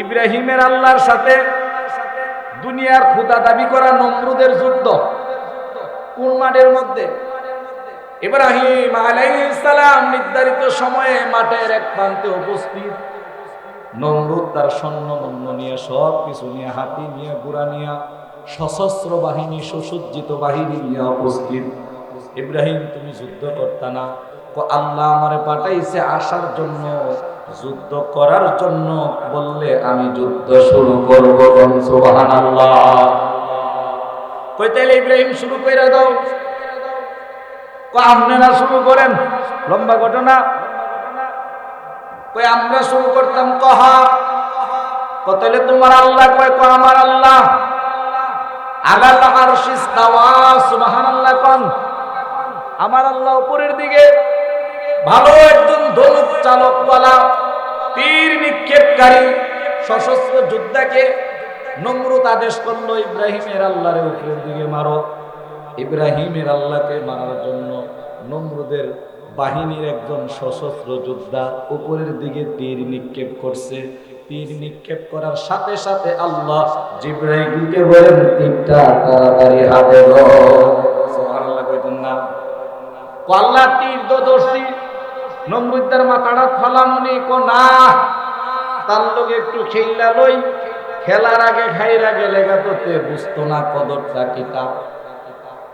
ইব্রাহিমের আল্লাহর সাথে দুনিয়ার খোদা দাবি করা নমরুদের যুদ্ধ। কোন মাঠের মধ্যে? ইব্রাহিম আলাইহিস সালাম নির্ধারিত সময়ে মাঠের এক প্রান্তে উপস্থিত। নমরুদ তার সৈন্য নিয়ে, সব কিছু নিয়ে, হাতি নিয়ে, ঘোড়া নিয়ে, সশস্ত্র বাহিনী, সুসজ্জিত বাহিনী নিয়ে উপস্থিত। ইব্রাহিম, তুমি যুদ্ধ করতা না? আল্লাহ আমারে পাঠাইছে আসার জন্য, যুদ্ধ করার জন্য। বললে আমি যুদ্ধ শুরু করব। সুবহানাল্লাহ। কই তাইলে ইব্রাহিম শুরু কইরা দাও। আপনারা শুরু করেন। লম্বা ঘটনা। কই আমরা শুরু করতাম। কহা তাহলে তোমার আল্লাহ কয়, আমার আল্লাহ আলাল আরশি ইস্তাওয়া। সুবহানাল্লাহ কোন। আমার আল্লাহ উপরের দিকে, ভালো একজন ধনুক চালকওয়ালা, তীর নিক্ষেপকারী, সশস্ত্র যোদ্ধাকে নমরুদ আদেশ করলো, ইব্রাহিমের আল্লাহর উপরের দিকে মারো। ইব্রাহিমের আল্লাহকে মারার জন্য নমরুদের বাহিনীর একজন সশস্ত্র যোদ্ধা উপরের দিকে তীর নিক্ষেপ করছে। তীর নিক্ষেপ করার সাথে সাথে আল্লাহ জিবরাইলকে বলেন, তীরটা তাড়াতাড়ি হাতে ধরো। সুবহানাল্লাহ কইতেন না? আল্লাহ তীর ধরছি, নমরুদ তার মাথাটা ফালামনি। না, তার লগে একটু খেলা লই, খেলার আগে খাইরা গেলে গাততে বুঝতো না কদরটা কিটা।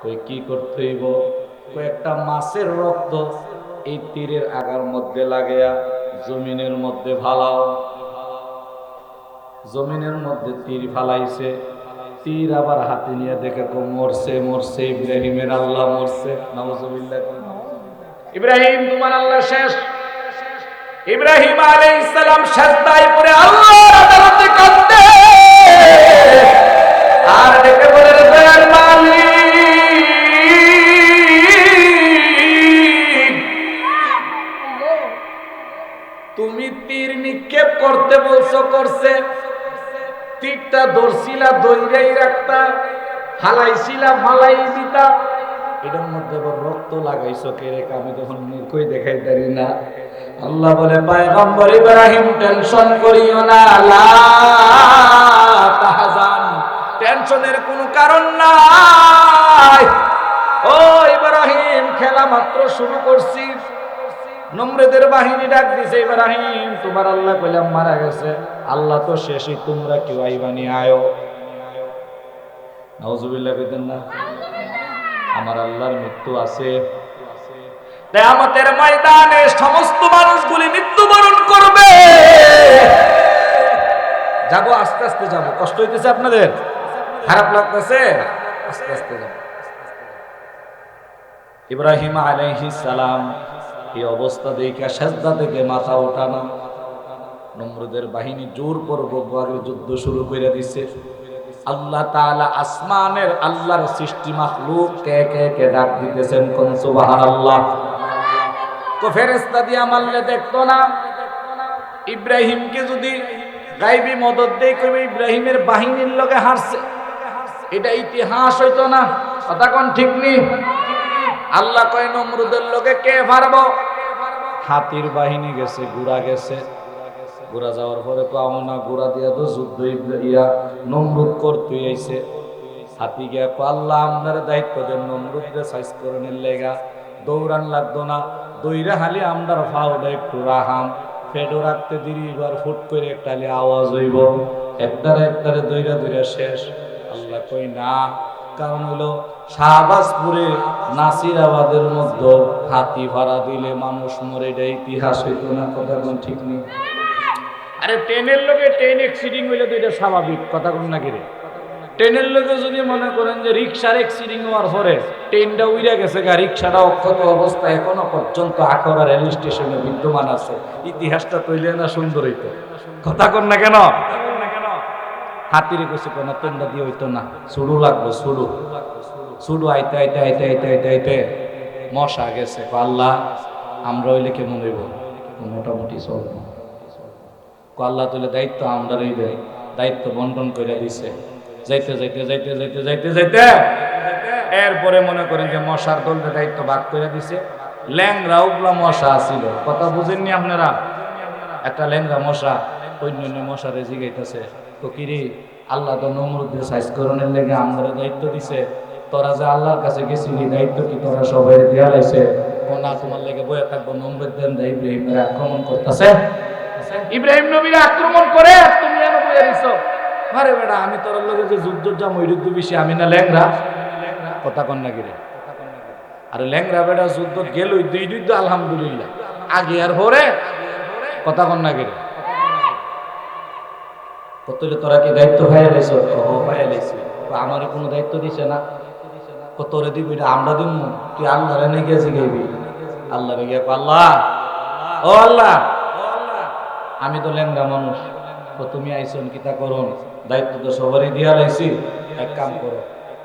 কই কি করতে হইব? কয়েকটা মাছের রক্ত এই তীরের আগার মধ্যে লাগিয়া জমিনের মধ্যে ফালাও। জমিনের মধ্যে তীর ফালাইছে। তীর আবার হাতে নিয়ে দেখে মরছে, মরছে। ইব্রাহিমের আল্লাহ মরছে। নাউজুবিল্লাহ। ইব্রাহিম, তোমার আল্লাহ শেষ। ইব্রাহিম আলাইহিস সালাম সিজদায় পড়ে আল্লাহর আদালতে কাঁদতে আর ডেকে বলে, দয়ার মালিক, তুমি তীর নিক্ষেপ করতে বলছো, করছে। তীরটা ধরছিলা, ধইরাই রাখতা, ফালাইছিলা, ফালাই দিতা। এটার মধ্যে রক্ত লাগাইছো কে রে? আমি তখন মুখই দেখাই পারি না। আল্লাহ বলে, পয়গম্বর ইব্রাহিম, টেনশন করিও না, লা তাহজান, টেনশনের কোনো কারণ নাই। ও ইব্রাহিম, খেলা মাত্র শুরু করছি। নমরুদের বাহিনী ডাক দিছে, ইব্রাহিম, তোমার আল্লাহ কইলাম মারা গেছে, আল্লাহ তো শেষই, তোমরা কেউ আইবানি আয়ো। নাউজুবিল্লাহ কইতেন না? আমার আল্লাহর মৃত্যু আছে। কিয়ামতের ময়দানে সমস্ত মানুষগুলি মৃত্যুবরণ করবে। যাবো, আস্তে আস্তে যাবো। কষ্ট হইতেছে আপনাদের? খারাপ লাগতেছে? আস্তে আস্তে যাবো। ইব্রাহিম আলাইহিস সালাম এই অবস্থা দেখে সাজদা থেকে মাথা ওঠানো, নমরুদের বাহিনী জোরপূর্বক যুদ্ধ শুরু করে দিছে। আল্লাহ তাআলা আসমানের আল্লাহর সৃষ্টি মাখলুক কে কে কে ডাক দিতেছেন, কোন সুবহানাল্লাহ। তো ফেরেশতা দিয়া মারলে দেখতো না, ইব্রাহিমকে যদি গায়বী মদদ দেই কইবে ইব্রাহিমের বাহিনীর লগে হারছে, এটা ইতিহাস হইতো না। কথা কোন ঠিক নি? আল্লাহ কয় নমরুদের লগে কে পারবো? হাতির বাহিনী গেছে, ঘোড়া গেছে। ঘোড়া যাওয়ার পরে পাও না, ঘোড়া দিয়া তো যুদ্ধ ইয়া নমরুদ করতে আইছে। হাতি গিয়া আল্লাহ আপনার দায়িত্ব দেন, নমরুদরে সাইজ করণের লেগা দৌড়ান লাগতো না, দৌড়া হালি আমরার ফাউডা একটু রাহাম, ফেডো রাখতে দিরি এবার ফুট করে একটা আওয়াজ হইব, একটারে দৌড়া দৌড়া শেষ। আল্লাহ কই না, কারণ হলো শাহবাজপুরে নাসিরাবাদের মধ্যে হাতি ভাড়া দিলে মানুষ মরে, এটা ইতিহাস হইতো না। কথা কোন ঠিক নেই? আরে ট্রেনের লোকে ট্রেন অ্যাক্সিডেন্ট হইলে তো এটা স্বাভাবিক। কথা কোন না কিরে? ট্রেনের লোকে যদি মনে করেন যে রিক্সার অ্যাক্সিডেন্ট হওয়ার পরে ট্রেনটা উইরা গেছে, রিক্সাটা অক্ষত অবস্থা এখনো পর্যন্ত আখাউড়া রেল স্টেশনে বিদ্যমান আছে, ইতিহাসটা তৈলে না সুন্দর হইতো। কথা কোন না কেন? হাতিরে কইছে কোন ট্রেনটা দিয়ে হইতো না, ছুড়ু লাগলো, ছুড়ু আইতে আইতে আইতে আইতে আইতে আইতে মশা গেছে। আল্লাহ আমরা হইলে কেমন হইব? মোটামুটি চলবো। আল্লাহ তুলে দায়িত্ব আমরাই দেয়, দায়িত্ব বন্টন করে দিছে। যাইতে যাইতে যাইতে যাইতে যাইতে যাইতে এরপরে মনে করেন যে মশার দলটা দায়িত্ব ভাগ করে দিছে। ল্যাংরা উগলা মশা ছিল, কথা বুঝেননি আপনারা? একটা ল্যাংরা মশা অন্যান্য মশারে জিগাইতেছে, তো কিরে আল্লাহ তো নমরুদের সাইজ করণের লেগে আমরা দায়িত্ব দিছে, তোরা যে আল্লাহর কাছে গেছিলি দায়িত্ব কি তোরা সবাই দেয়া লাইছে? না, তোমার লেগে বয়ে থাকবো, নমরুদ দেন ইব্রাহিমের আক্রমণ করতেছে। ইব্রাহিম নবীর আক্রমণ করে তুমি এনে বয়ে দিছো। আরে বেটা, আমি তোর লগে যে যুদ্ধ যাম ওই যুদ্ধ বেশি, আমি না ল্যাংরা? কথা কন না কিরে? আরে ল্যাংরা বেটা যুদ্ধ গেল দুই যুদ্ধ আলহামদুলিল্লাহ, আগে আর পরে। কথা কন না কিরে? কতলে তোরা কি দায়িত্ব ভাইয়া লাইছো? ভাইয়া লাইছি। আমার কোনো দায়িত্ব দিছে না, তোরে দিবি এটা আমরা দিব, তুই আল্লাহ রে নিয়ে গেছি গাইবি। আল্লাহ রে গিয়ে আল্লাহ, ও আল্লাহ, আমি তো ল্যাংরা মানুষ, তো তুমি আইসন কিতা করুন, দায়িত্ব তো সবারই দিয়া লাইছি। এক কাম করো,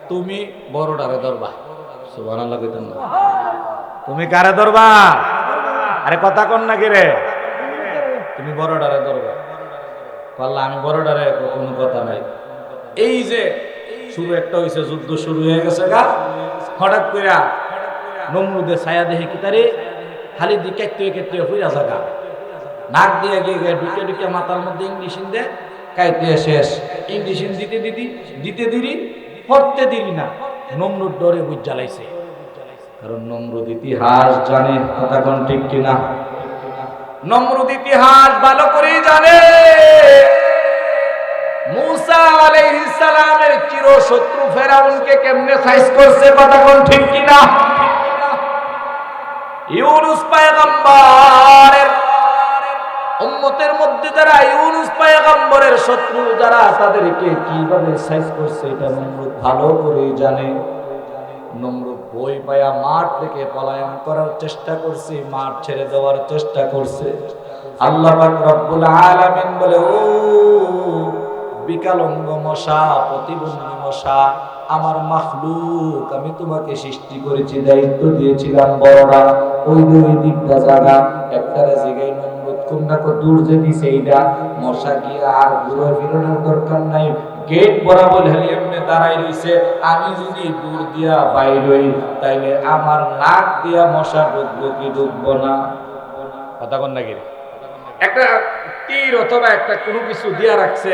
তুমি বড়ডারে ধরবা। সুবহানাল্লাহ কইতেন না? তুমি কারে ধরবা? আরে কথা কন না কি রে? তুমি বড়ডারে ধরবা। আল্লাহ আমি বড়ডারে, কোনো কথা নাই। এই যে শুরু একটা হইছে, যুদ্ধ শুরু হয়ে গেছে গা, হঠাৎ করে নমরুদের ছায়া দেখে কি তারে খালি দি কেটে কেটে হইয়া জায়গা, নাক দিয়ে গিয়ে ঢুকে ঢুকে মাথার মধ্যে ইংলিশিন দে, কাইতে শেষ। ইংলিশিন দিতে দিতে দিরি পড়তে দিলি না, নমরুদ ডরে বুঝ জ্বালাইছে। কারণ নমরুদ ইতিহাস জানে। কথা কোন ঠিক কিনা? নমরুদ ইতিহাস ভালো করেই জানে। মূসা আলাইহিস সালামের চির শত্রু ফেরাউনকে কেমনে সাইজ করছে। কথা কোন ঠিক কিনা? ইউনূস পয়গম্বরের উম্মতের মধ্যে যারা ইউনূস পয়গম্বরের শত্রু যারা, তাদেরকে কিভাবে সাইজ করছে এটা নমরুদ ভালো করেই জানে। নমরুদ ভয় পায়া মাঠ থেকে পলায়ন করার চেষ্টা করছে, মাঠ ছেড়ে দেওয়ার চেষ্টা করছে। আল্লাহ পাক রব্বুল আলামিন বলে, ও বিকলাঙ্গ মশা, প্রতিবন্ধী মশা, আমার মাখলুক, আমি তোমাকে সৃষ্টি করেছি, দায়িত্ব দিয়েছিলাম বড়রা, ওই দুই দিকটা জায়গা একটারে জায়গায় নমরুদ কোনটা দূর যে দিছে, এইটা মশা গিয়ে আর ঘুরে ফিরানোর দরকার নাই, গেট বরাবর হেলে এমনি দাঁড়াই রইছে। আমি যদি দূর দিয়া বাইর হই, তাইলে আমার নাক দিয়া মশা ঢুকবো কি ঢুকবো না? কথা কোন নাকি? একটা তীর অথবা একটা কোনো কিছু দিয়া রাখছে,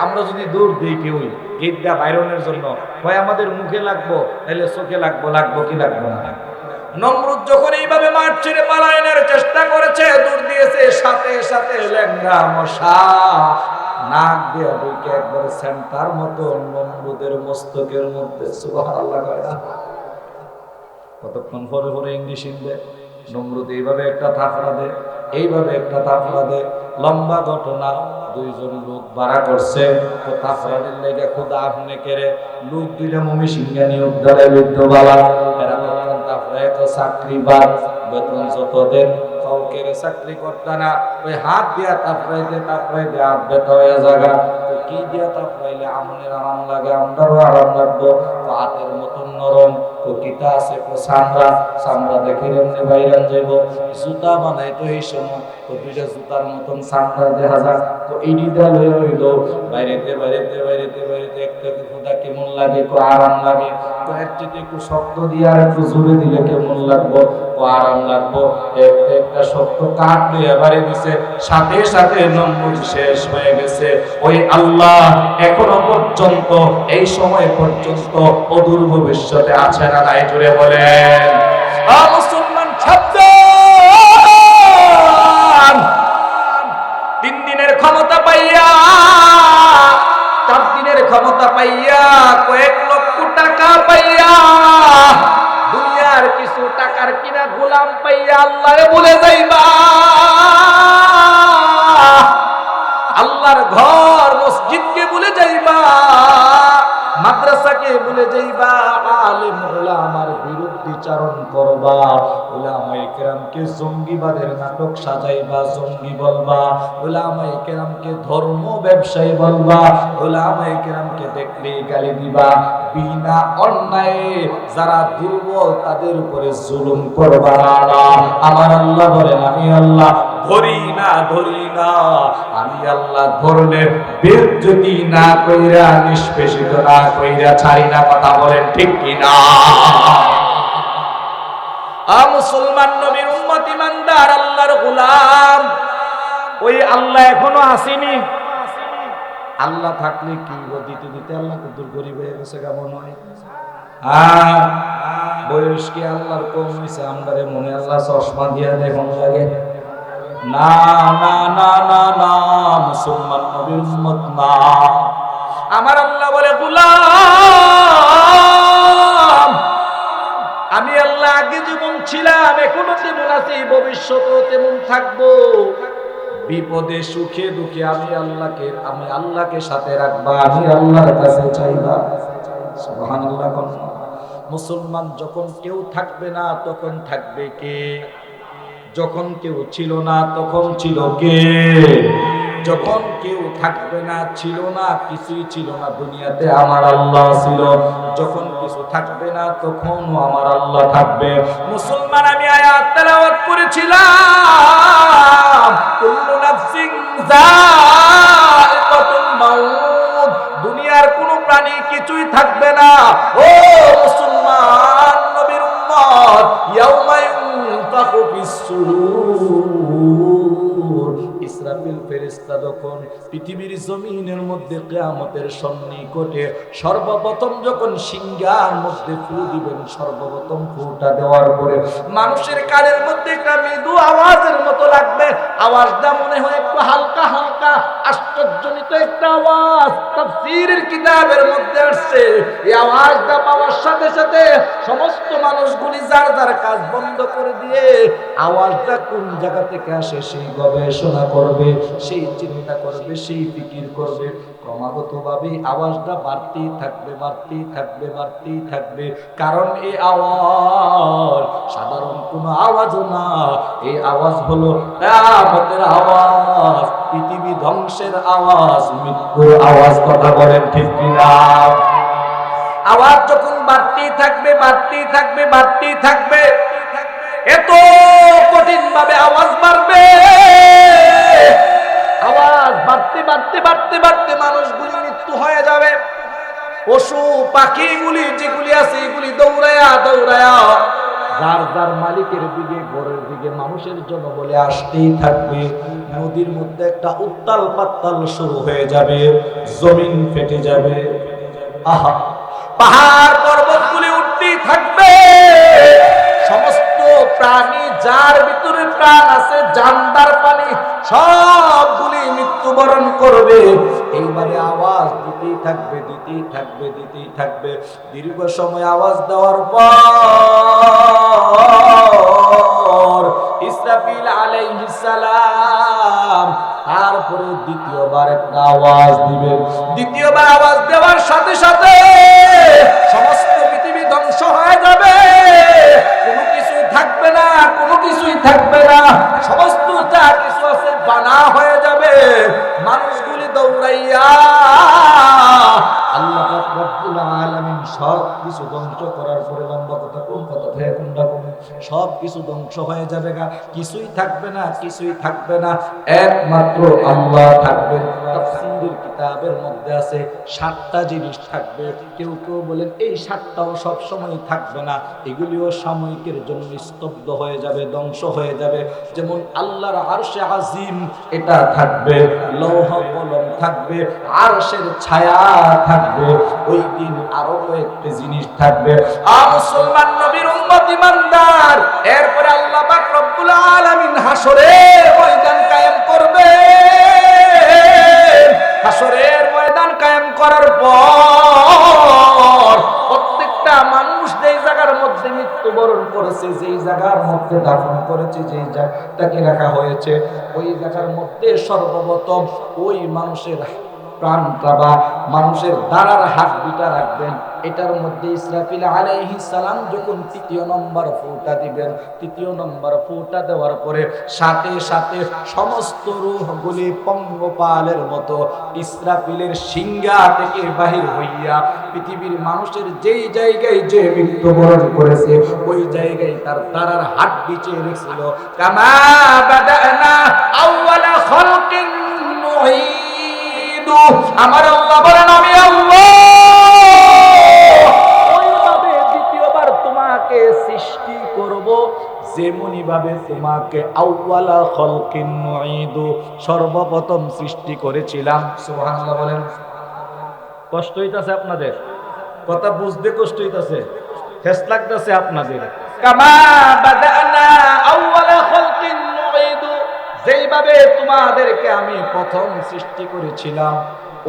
আমরা যদি দূর দিই কেউ গেট দিয়া বাইরনের জন্য, হয় আমাদের মুখে লাগবো, তাহলে চোখে লাগবো, লাগবো কি লাগবো না? নমরুদ যখন এইভাবে মাঠ ছেড়ে পালায়নের চেষ্টা করেছে, দূর দিয়েছে, সাথে সাথে ল্যাংড়া মশা নাক দিয়ে ঢুকে একবারে সেন্টার মতো নমরুদের মস্তকের মধ্যে। সুবহানাল্লাহ। কতক্ষণ পরে পরে ইংলিশ ইনবে নমরুদ এইভাবে একটা থাপড়া দে, এইভাবে একটা থাপড়া দে। লম্বা ঘটনা, দুইজন লোক ভাড়া করছে, তো থাপড়াটির লেগে খুদা আপনি কেড়ে লোক দুইটা মমি সিংহা নিয়োগ দলে বিদ্ধ বালা, এরা এত চাকরিবাদ, বেতন যত দেন কাউকে চাকরি করতে না, ওই হাত দিয়া তাপড়াইতে তাপড়াইতে হাত ব্যথা হয়ে যাগা। কি দিয়া তাপড়াইলে আমনের আরাম লাগে, আমরাও আরাম লাগবো। হাতের মতন নরম, তো কিতা আছে চামড়া, চামড়া দেখে এমনি বাইরান যাইব। জুতা বানাইতো এই সময়, তো দুইটা জুতার মতন চামড়া দেখা যাক, তো ইডি দেওয়া হইল বাইরেতে বাইরেতে বাইরেতে বাইরেতে একটা খোদা কেমন লাগে, কো আরাম লাগে। তো একটু একটু শক্ত দিয়ে আর একটু জোরে দিলে কেমন লাগবো, ও আরাম লাগবো। একটা শক্ত কাঠ দিয়ে বাড়ি দিছে, সাথে সাথে নম্বর শেষ হয়ে গেছে। ওই আল্লাহ এখনো পর্যন্ত, এই সময় পর্যন্ত অদূর ভবিষ্যতে আছে না নাই, জুড়ে বলেন মুসলমান সাবধান। 3 দিনের ক্ষমতা পাইয়া, 4 দিনের ক্ষমতা পাইয়া, কয়েক লক্ষ টাকা পাইয়া, দুনিয়ার কিছু টাকার কিনা গোলাম পাইয়া আল্লাহরে বলে যাইবা। আল্লাহর ঘর মসজিদকে ভুলে যাইবা, মাদ্রাসাকে ভুলে যাইবা, আলেম ওলামার বিরুদ্ধাচরণ করবা, ওলামায়ে কেরামকে জঙ্গিবাদের নাটক সাজাইবা, জঙ্গি বলবা, ওলামায়ে কেরামকে ধর্ম ব্যবসায়ী বলবা, ওলামায়ে কেরামকে দেখলে গালি দিবা, বিনা অন্যায়ে যারা দুর্বল তাদের উপরে জুলুম করবা না। আমার আল্লাহ বলেন, আমি আল্লাহ ধরি না, ধরি না, আমি আল্লাহ ধরলে বেজ্জতি না কইরা, নিষ্পেষিত না কইরা ছাড়ি না। কথা বলেন ঠিক কিনা? মুসলমান নবীর উম্মত, ইমানদার, আল্লাহর গোলাম, ওই আল্লাহ এখনো আসেনি। আল্লাহ থাকলে কি দিতে দিতে আল্লাহ কদ্দুর গরিব হয়ে গেছে কেমন হয়। বয়স কি আল্লাহর কম হয়েছে? আমরারে মনে আল্লাহ চশমা দিয়া দেখুন লাগে না, না, না, না, না, মুসলমান নবীর উম্মত না। আমার আল্লাহ বলে, গোলাম আমি আল্লাহ আগে যেমন ছিলাম এখনো তেমন আছি, ভবিষ্যতেও তেমন থাকবো। বিপদে সুখে দুঃখে আমি আল্লাহকে সাথে রাখবা, আমি আল্লাহর কাছে চাইবা। সুবহানাল্লাহ। মুসলমান যখন কেউ থাকবে না তখন থাকবে কে? যখন কেউ ছিল না তখন ছিল কে? যখন কেউ থাকবে না, ছিল না, কিছুই ছিল না দুনিয়াতে, আমার আল্লাহ ছিল। যখন কিছু থাকবে না তখনও আমার আল্লাহ থাকবে। মুসলমান আমি আয়াত তেলাওয়াত করেছিলাম, কুল্লু নাফসিন যায়িকাতুল মাউত, দুনিয়ার কোন প্রাণী কিছুই থাকবে না। ও মুসলমান নবীর উম্মত, ইয়াউমা ইউনফাখু ফিস-সূর, ইসরাফিল ফেরেশতা যখন পৃথিবীর জমিনের মধ্যে কিয়ামতের সন্নিকটে সর্বপ্রথম যখন সিংহার মধ্যে ফু দিবেন, সর্বপ্রথম ফুটা দেওয়ার পরে মানুষের কানের মধ্যে একটা মৃদু আওয়াজের মতো লাগবে। আওয়াজটা মনে হয় একটু হালকা হালকা, আশ্চর্যজনিত একটা আওয়াজ। তাফসীরের কিতাবের মধ্যে আসছে, এই আওয়াজটা পাওয়ার সাথে সাথে সমস্ত মানুষগুলি যার যার কাজ বন্ধ করে দিয়ে আওয়াজটা কোন জায়গা থেকে আসে সেই গবেষণা করবে, সেই চিন্তা করবে, সেই ফিকির করবে। ক্রমাগতভাবে আওয়াজটা বাড়তেই থাকবে, বাড়তেই থাকবে, বাড়তেই থাকবে। কারণ এই আওয়াজ সাধারণ কোনো আওয়াজও না, এই আওয়াজ হলো কিয়ামতের আওয়াজ, পৃথিবী ধ্বংসের আওয়াজ, মৃত্যুর আওয়াজ। কথা বলেন ঠিক কিনা? আওয়াজ যখন বাড়তেই থাকবে, বাড়তেই থাকবে, বাড়তেই থাকবে, এত কঠিন ভাবে আওয়াজ বাড়বে, আওয়াজ বাড়তে বাড়তে বাড়তে বাড়তে মানুষগুলি মৃত্যু হয়ে যাবে। পশু পাখিগুলি যেগুলি আছে এগুলি দৌড়ায়া দৌড়ায়া যার যার মালিকের দিকে, ঘরের দিকে, মানুষের জন্য বলে আসতেই থাকবে। নদীর মধ্যে একটা উত্তাল পাত্তাল শুরু হয়ে যাবে, জমিন ফেটে যাবে। আহা, পাহাড় পর্বতগুলি উঠতেই থাকবে, সমস্ত প্রাণী যার ভিতরে প্রাণ আছে, জানদার পানি সবগুলি মৃত্যুবরণ করবে। এইভাবে আওয়াজ দিতেই থাকবে, দিতেই থাকবে, দিতেই থাকবে। দীর্ঘ সময় আওয়াজ দেওয়ার পর ইসরাফিল আলাইহিস সালাম তারপরে দ্বিতীয়বার একটা আওয়াজ দিবে। দ্বিতীয়বার আওয়াজ দেওয়ার সাথে সাথে সমস্ত পৃথিবী ধ্বংস হয়ে যাবে, কোনো হয়ে যাবে। মানুষগুলি দৌড়াইয়া আল্লাহ পাক রব্বুল আলামিন সব কিছু ধ্বংস করার পরে, লম্বা কথা কোন কথা থেকে কোনটা কোন, সব কিছু ধ্বংস হয়ে যাবে গা, কিছুই থাকবে না, কিছুই থাকবে না, একমাত্র আল্লাহ থাকবেন। তাফসীরের কিতাবের মধ্যে আছে 7টা জিনিস থাকবে। কেউ কেউ বলেন এই 7টাও সব সময় থাকবে না, এগুলিও সাময়িকের জন্য স্তব্ধ হয়ে যাবে, ধ্বংস হয়ে যাবে। যেমন আল্লাহর আরশে আজিম এটা থাকবে, লৌহ কলম থাকবে, আরশের ছায়া থাকবে। ওই দিন আরো কয়েকটি জিনিস থাকবে। মুসলমান নবীর উম্মত ইমানদার, এরপরে আল্লাহ পাক রব্বুল আলামিন হাসরের ময়দান কায়েম করবে। হাসরের ময়দান কায়েম করার পর প্রত্যেকটা মানুষ যেই জায়গার মধ্যে মৃত্যুবরণ করেছে, যেই জায়গার মধ্যে দাফন করেছে, যেই জায়গাটাকে রাখা হয়েছে, ওই জায়গার মধ্যে সর্বপ্রথম ওই মানুষের প্রাণটা বা মানুষের দাঁড়ার হাত দুটা রাখবেন। এটার মধ্যে ইসরাফিল আলাইহিস সালাম যখন 3য় নম্বর ফুঁটা দিবেন, 3য় নম্বর ফুঁটা দেওয়ার পরে সাথে সাথে সমস্ত রূহগুলি পঙ্গপালের মতো ইসরাফিলের সিংহা থেকে বাহির হইয়া পৃথিবীর মানুষের যেই জায়গায় যে মৃত্যুবরণ করেছে ওই জায়গায় তার দাঁড়ার হাত বিচে রেখেছিল। কামা বাদানা আউয়ালা খালকিন নুঈদু, আমার আল্লাহ বলেন আমি আল্লাহ ওইভাবে দ্বিতীয়বার তোমাকে সৃষ্টি করব যেমনি ভাবে তোমাকে আউয়ালা খালকিন নুঈদু সর্বপ্রথম সৃষ্টি করেছিলাম। সুবহানাল্লাহ বলেন। কষ্ট হইতাছে আপনাদের? কথা বুঝতে কষ্ট হইতাছে? ঠেস লাগতেছে আপনাদের? কামা বাদানা আউয়ালা খালকিন নুঈদু, যেইভাবে তোমাদেরকে আমি প্রথম সৃষ্টি করেছিলাম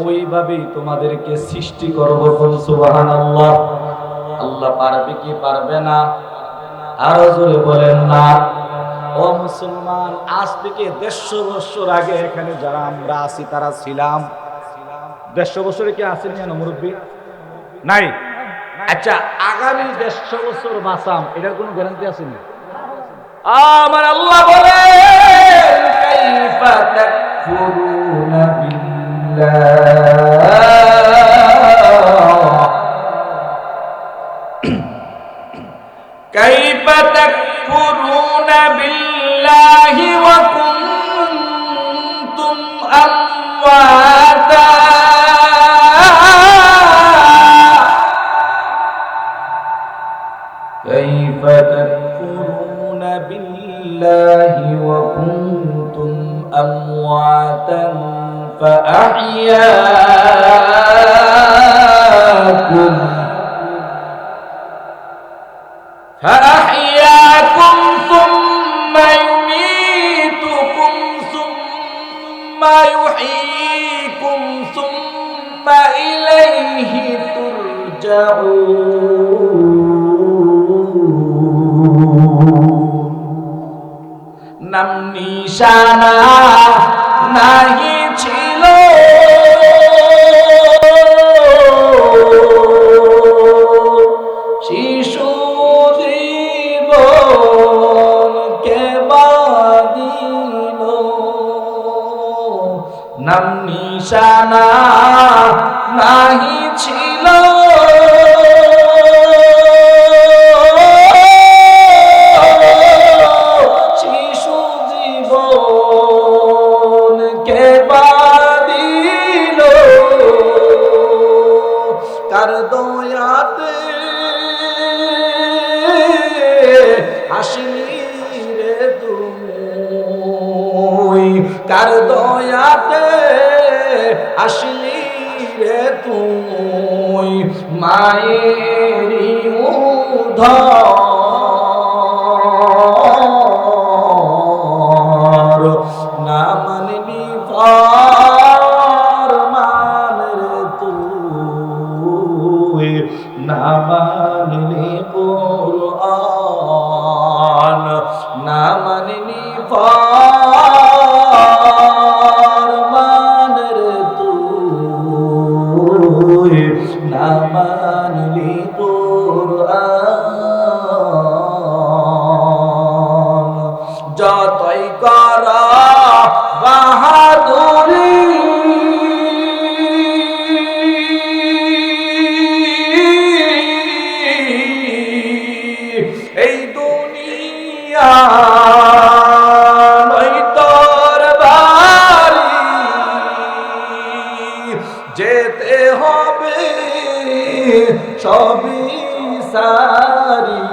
ওইভাবেই তোমাদেরকে সৃষ্টি করব। সুবহানাল্লাহ। আল্লাহ পারবে কি পারবে না? আরো জোরে বলেন না। ও মুসলমান, আজ থেকে 150 বছর আগে এখানে যারা আমরা আছি তারা ছিলাম। 150 বছরে কি আছেন না মুরব্বী? নাই। আচ্ছা, আগামী 150 বছর বাঁচাম, এটার কোনো গ্যারান্টি আছে না? আমার আল্লাহ বলেন কাইফা তাকফুরুনা বিল্লাহ, কাইফা তাকফুরুনা বিল্লাহি ওয়া কুনতুম আমওয়াতা, কাইফা তাকফুরুনা বিল্লাহি ওয়া কুনতুম আমওয়াতান فأحياكم ثم يميتكم ثم يحييكم ثم إليه ترجعون। নাম নিশানা নাহি ছিল শিশু জীবন কে বাঁধিল, নাম নিশানা নাহি ছিল শিশু জীবন কে বাঁধিল, কার দয়াতে আসিলি রে তুই, কার দয়াতে আসিলি রে তুই, মায়েরি উধর না মানবি ফরমান রে তুই, না মানলি কুরআন, না মানলি ফরমান রে তুই, না মানলি কুরআন। দুনিয়া নয় তোর বাড়ি, যেতে হবে সবই সারি,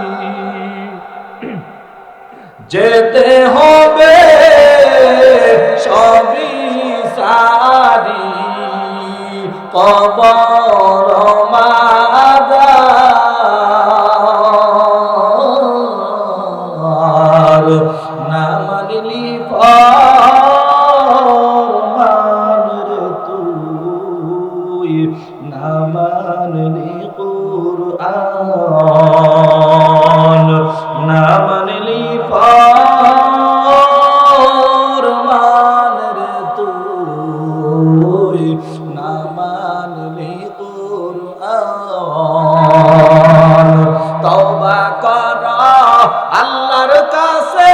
যেতে হবে সবই সারি, কবর মাদার, না মানলি ফরমান রে তুই, না মানলি কুরআন, না মানলি ফরমান রে তুই, না মানলি কুরআন। তওবা কর আল্লাহর কাছে,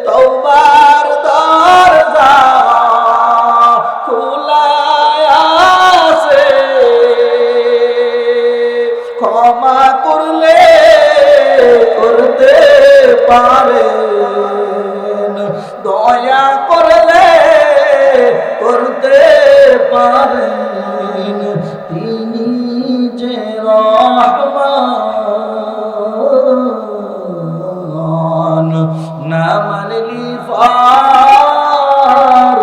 তওবার দরজা খোলা আছে, ক্ষমা করলে করতে পারেন, দয়া করলে করতে পারেন, তিনি যে রহমান, না মানলি ফরমান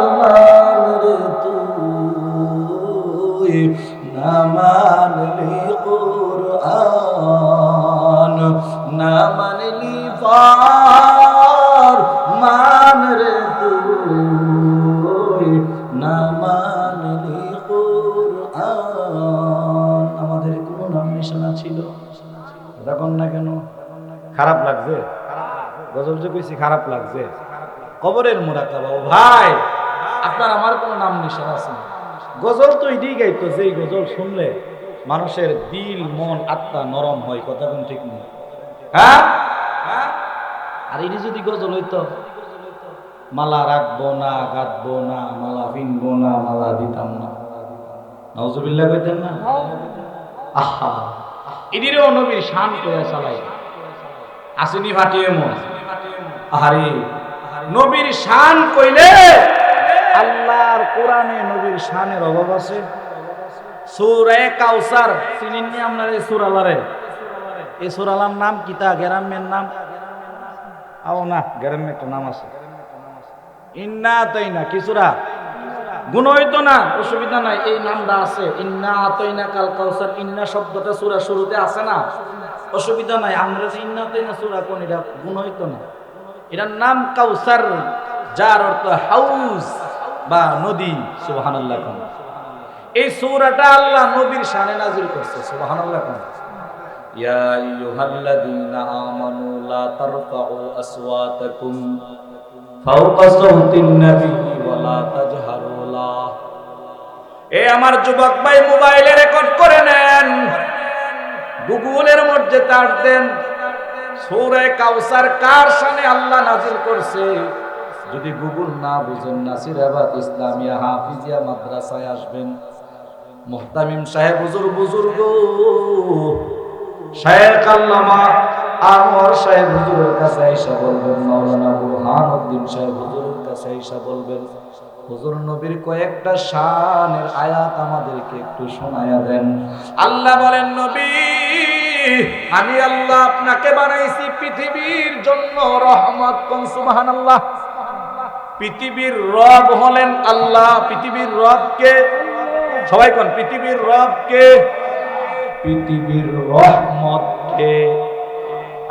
রে তুই, না মানলি কুরআন, না মানলি ফরমান রে তুই, না মানলি কুরআন। আমাদের কোনো নাম নিশানা ছিল? দেখুন না কেন খারাপ লাগছে? গজল যে কইছি খারাপ লাগছে? কবরের মুরাকাবা। ও ভাই, আপনার আমার কোনো নাম নিশানা আছে না? গজল তো এটাই গাইতো যে গজল শুনলে মানুষের দিল মন আত্মা নরম হয়। কথা কোন ঠিক নেই? হ্যাঁ, আর এটি যদি গজল হইতো মালা রাখবো না, গাঁথবো না, মালা পিনবো না, মালা দিতাম না, নাউজুবিল্লাহ কইতেন না? আহা, এদিরও নবীর শান কইয়া চালাই আসেনি ফাটিয়ে মন। আরে নবীর শান কইলে আল্লাহর কোরআনে নবীর শানের অভাব আছে? সূরা কাউসার চিনেন নি আপনারা? এই সূরা আলারে, এই সূরা আলার নাম কিতা? গ্রামের নাম আও না, গ্রামের একটা নাম আছে ইন্না আতাইনা। কি সূরা? গুণ হইতো না, অসুবিধা নাই, এই নামটা আছে ইন্না আতাইনা কাল কাউসার। ইন্না শব্দটা সূরা শুরুতে আছে না, অসুবিধা নাই। আমরা যে ইন্না আতাইনা সূরা কোন, এটা গুণ হইতো না। এটার নাম কাউসার, যার অর্থ হাউস বা নদী। সুবহানাল্লাহ। এই সূরাটা আল্লাহ নবীর শানে নাযিল করছে। সুবহানাল্লাহ। ইয়া আইয়ুহাল্লাযীনা আমানু লা তারফাউ আসওয়াতাকুম ফাওকা সাওতিন নাবিয়্যি ওয়া লা তাজহারু লাহ। এ আমার যুবক ভাই, মোবাইলে রেকর্ড করে নেন, গুগলের মধ্যে সার্চ দেন সূরা কাউসার কার শানে আল্লাহ নাযিল করছে। যদি গুগল না বুঝেন, নাসিরাবাদ ইসলামিয়া হাফিজিয়া মাদ্রাসায় আসবেন, মুহতামিম সাহেব বুজুর্গ শায়েখ আল্লামা আনোয়ার সাহেব হুজুরের কাছে আইসা বলবেন, মাওলানা বুরহানুদ্দিন সাহেব হুজুরের কাছে আইসা বলবেন, হুজুর নবীর কয়েকটা শানের আয়াত আমাদেরকে একটু শোনায়া দেন। আল্লাহ বলেন, নবী আমি আল্লাহ আপনাকে বানাইছি পৃথিবীর জন্য রহমত। কোন সুবহানাল্লাহ। পৃথিবীর রব হলেন আল্লাহ। পৃথিবীর রব কে? সবাই কোন পৃথিবীর রব কে? পৃথিবীর রহমত কে?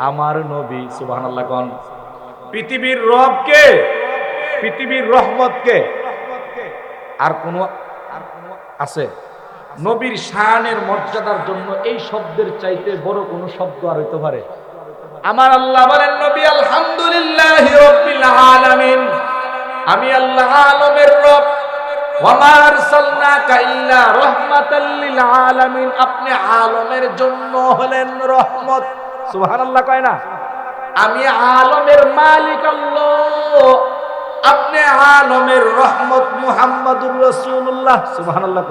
আমার নবী। সুবহানাল্লাহ কোন। পৃথিবীর রব কে? পৃথিবীর রহমত কে? আর কোন আছে? নবীর শানের মর্যাদার জন্য এই শব্দের চাইতে বড় কোন শব্দ আর হইতে পারে? আমার আল্লাহ বলেন, নবী আলহামদুলিল্লাহি রাব্বিল আলামিন, আমি আল্লাহ আলমের রব। ওয়া মা আরসালনাকা ইল্লা রাহমাতাল লিল আলামিন, আপনি আলমের জন্য হলেন রহমত। সুবহানাল্লাহ কয় না? আমি আলমের মালিক আল্লাহ, আপনি আলমের রহমত মুহাম্মাদুর রাসূলুল্লাহ। সুবহানাল্লাহ।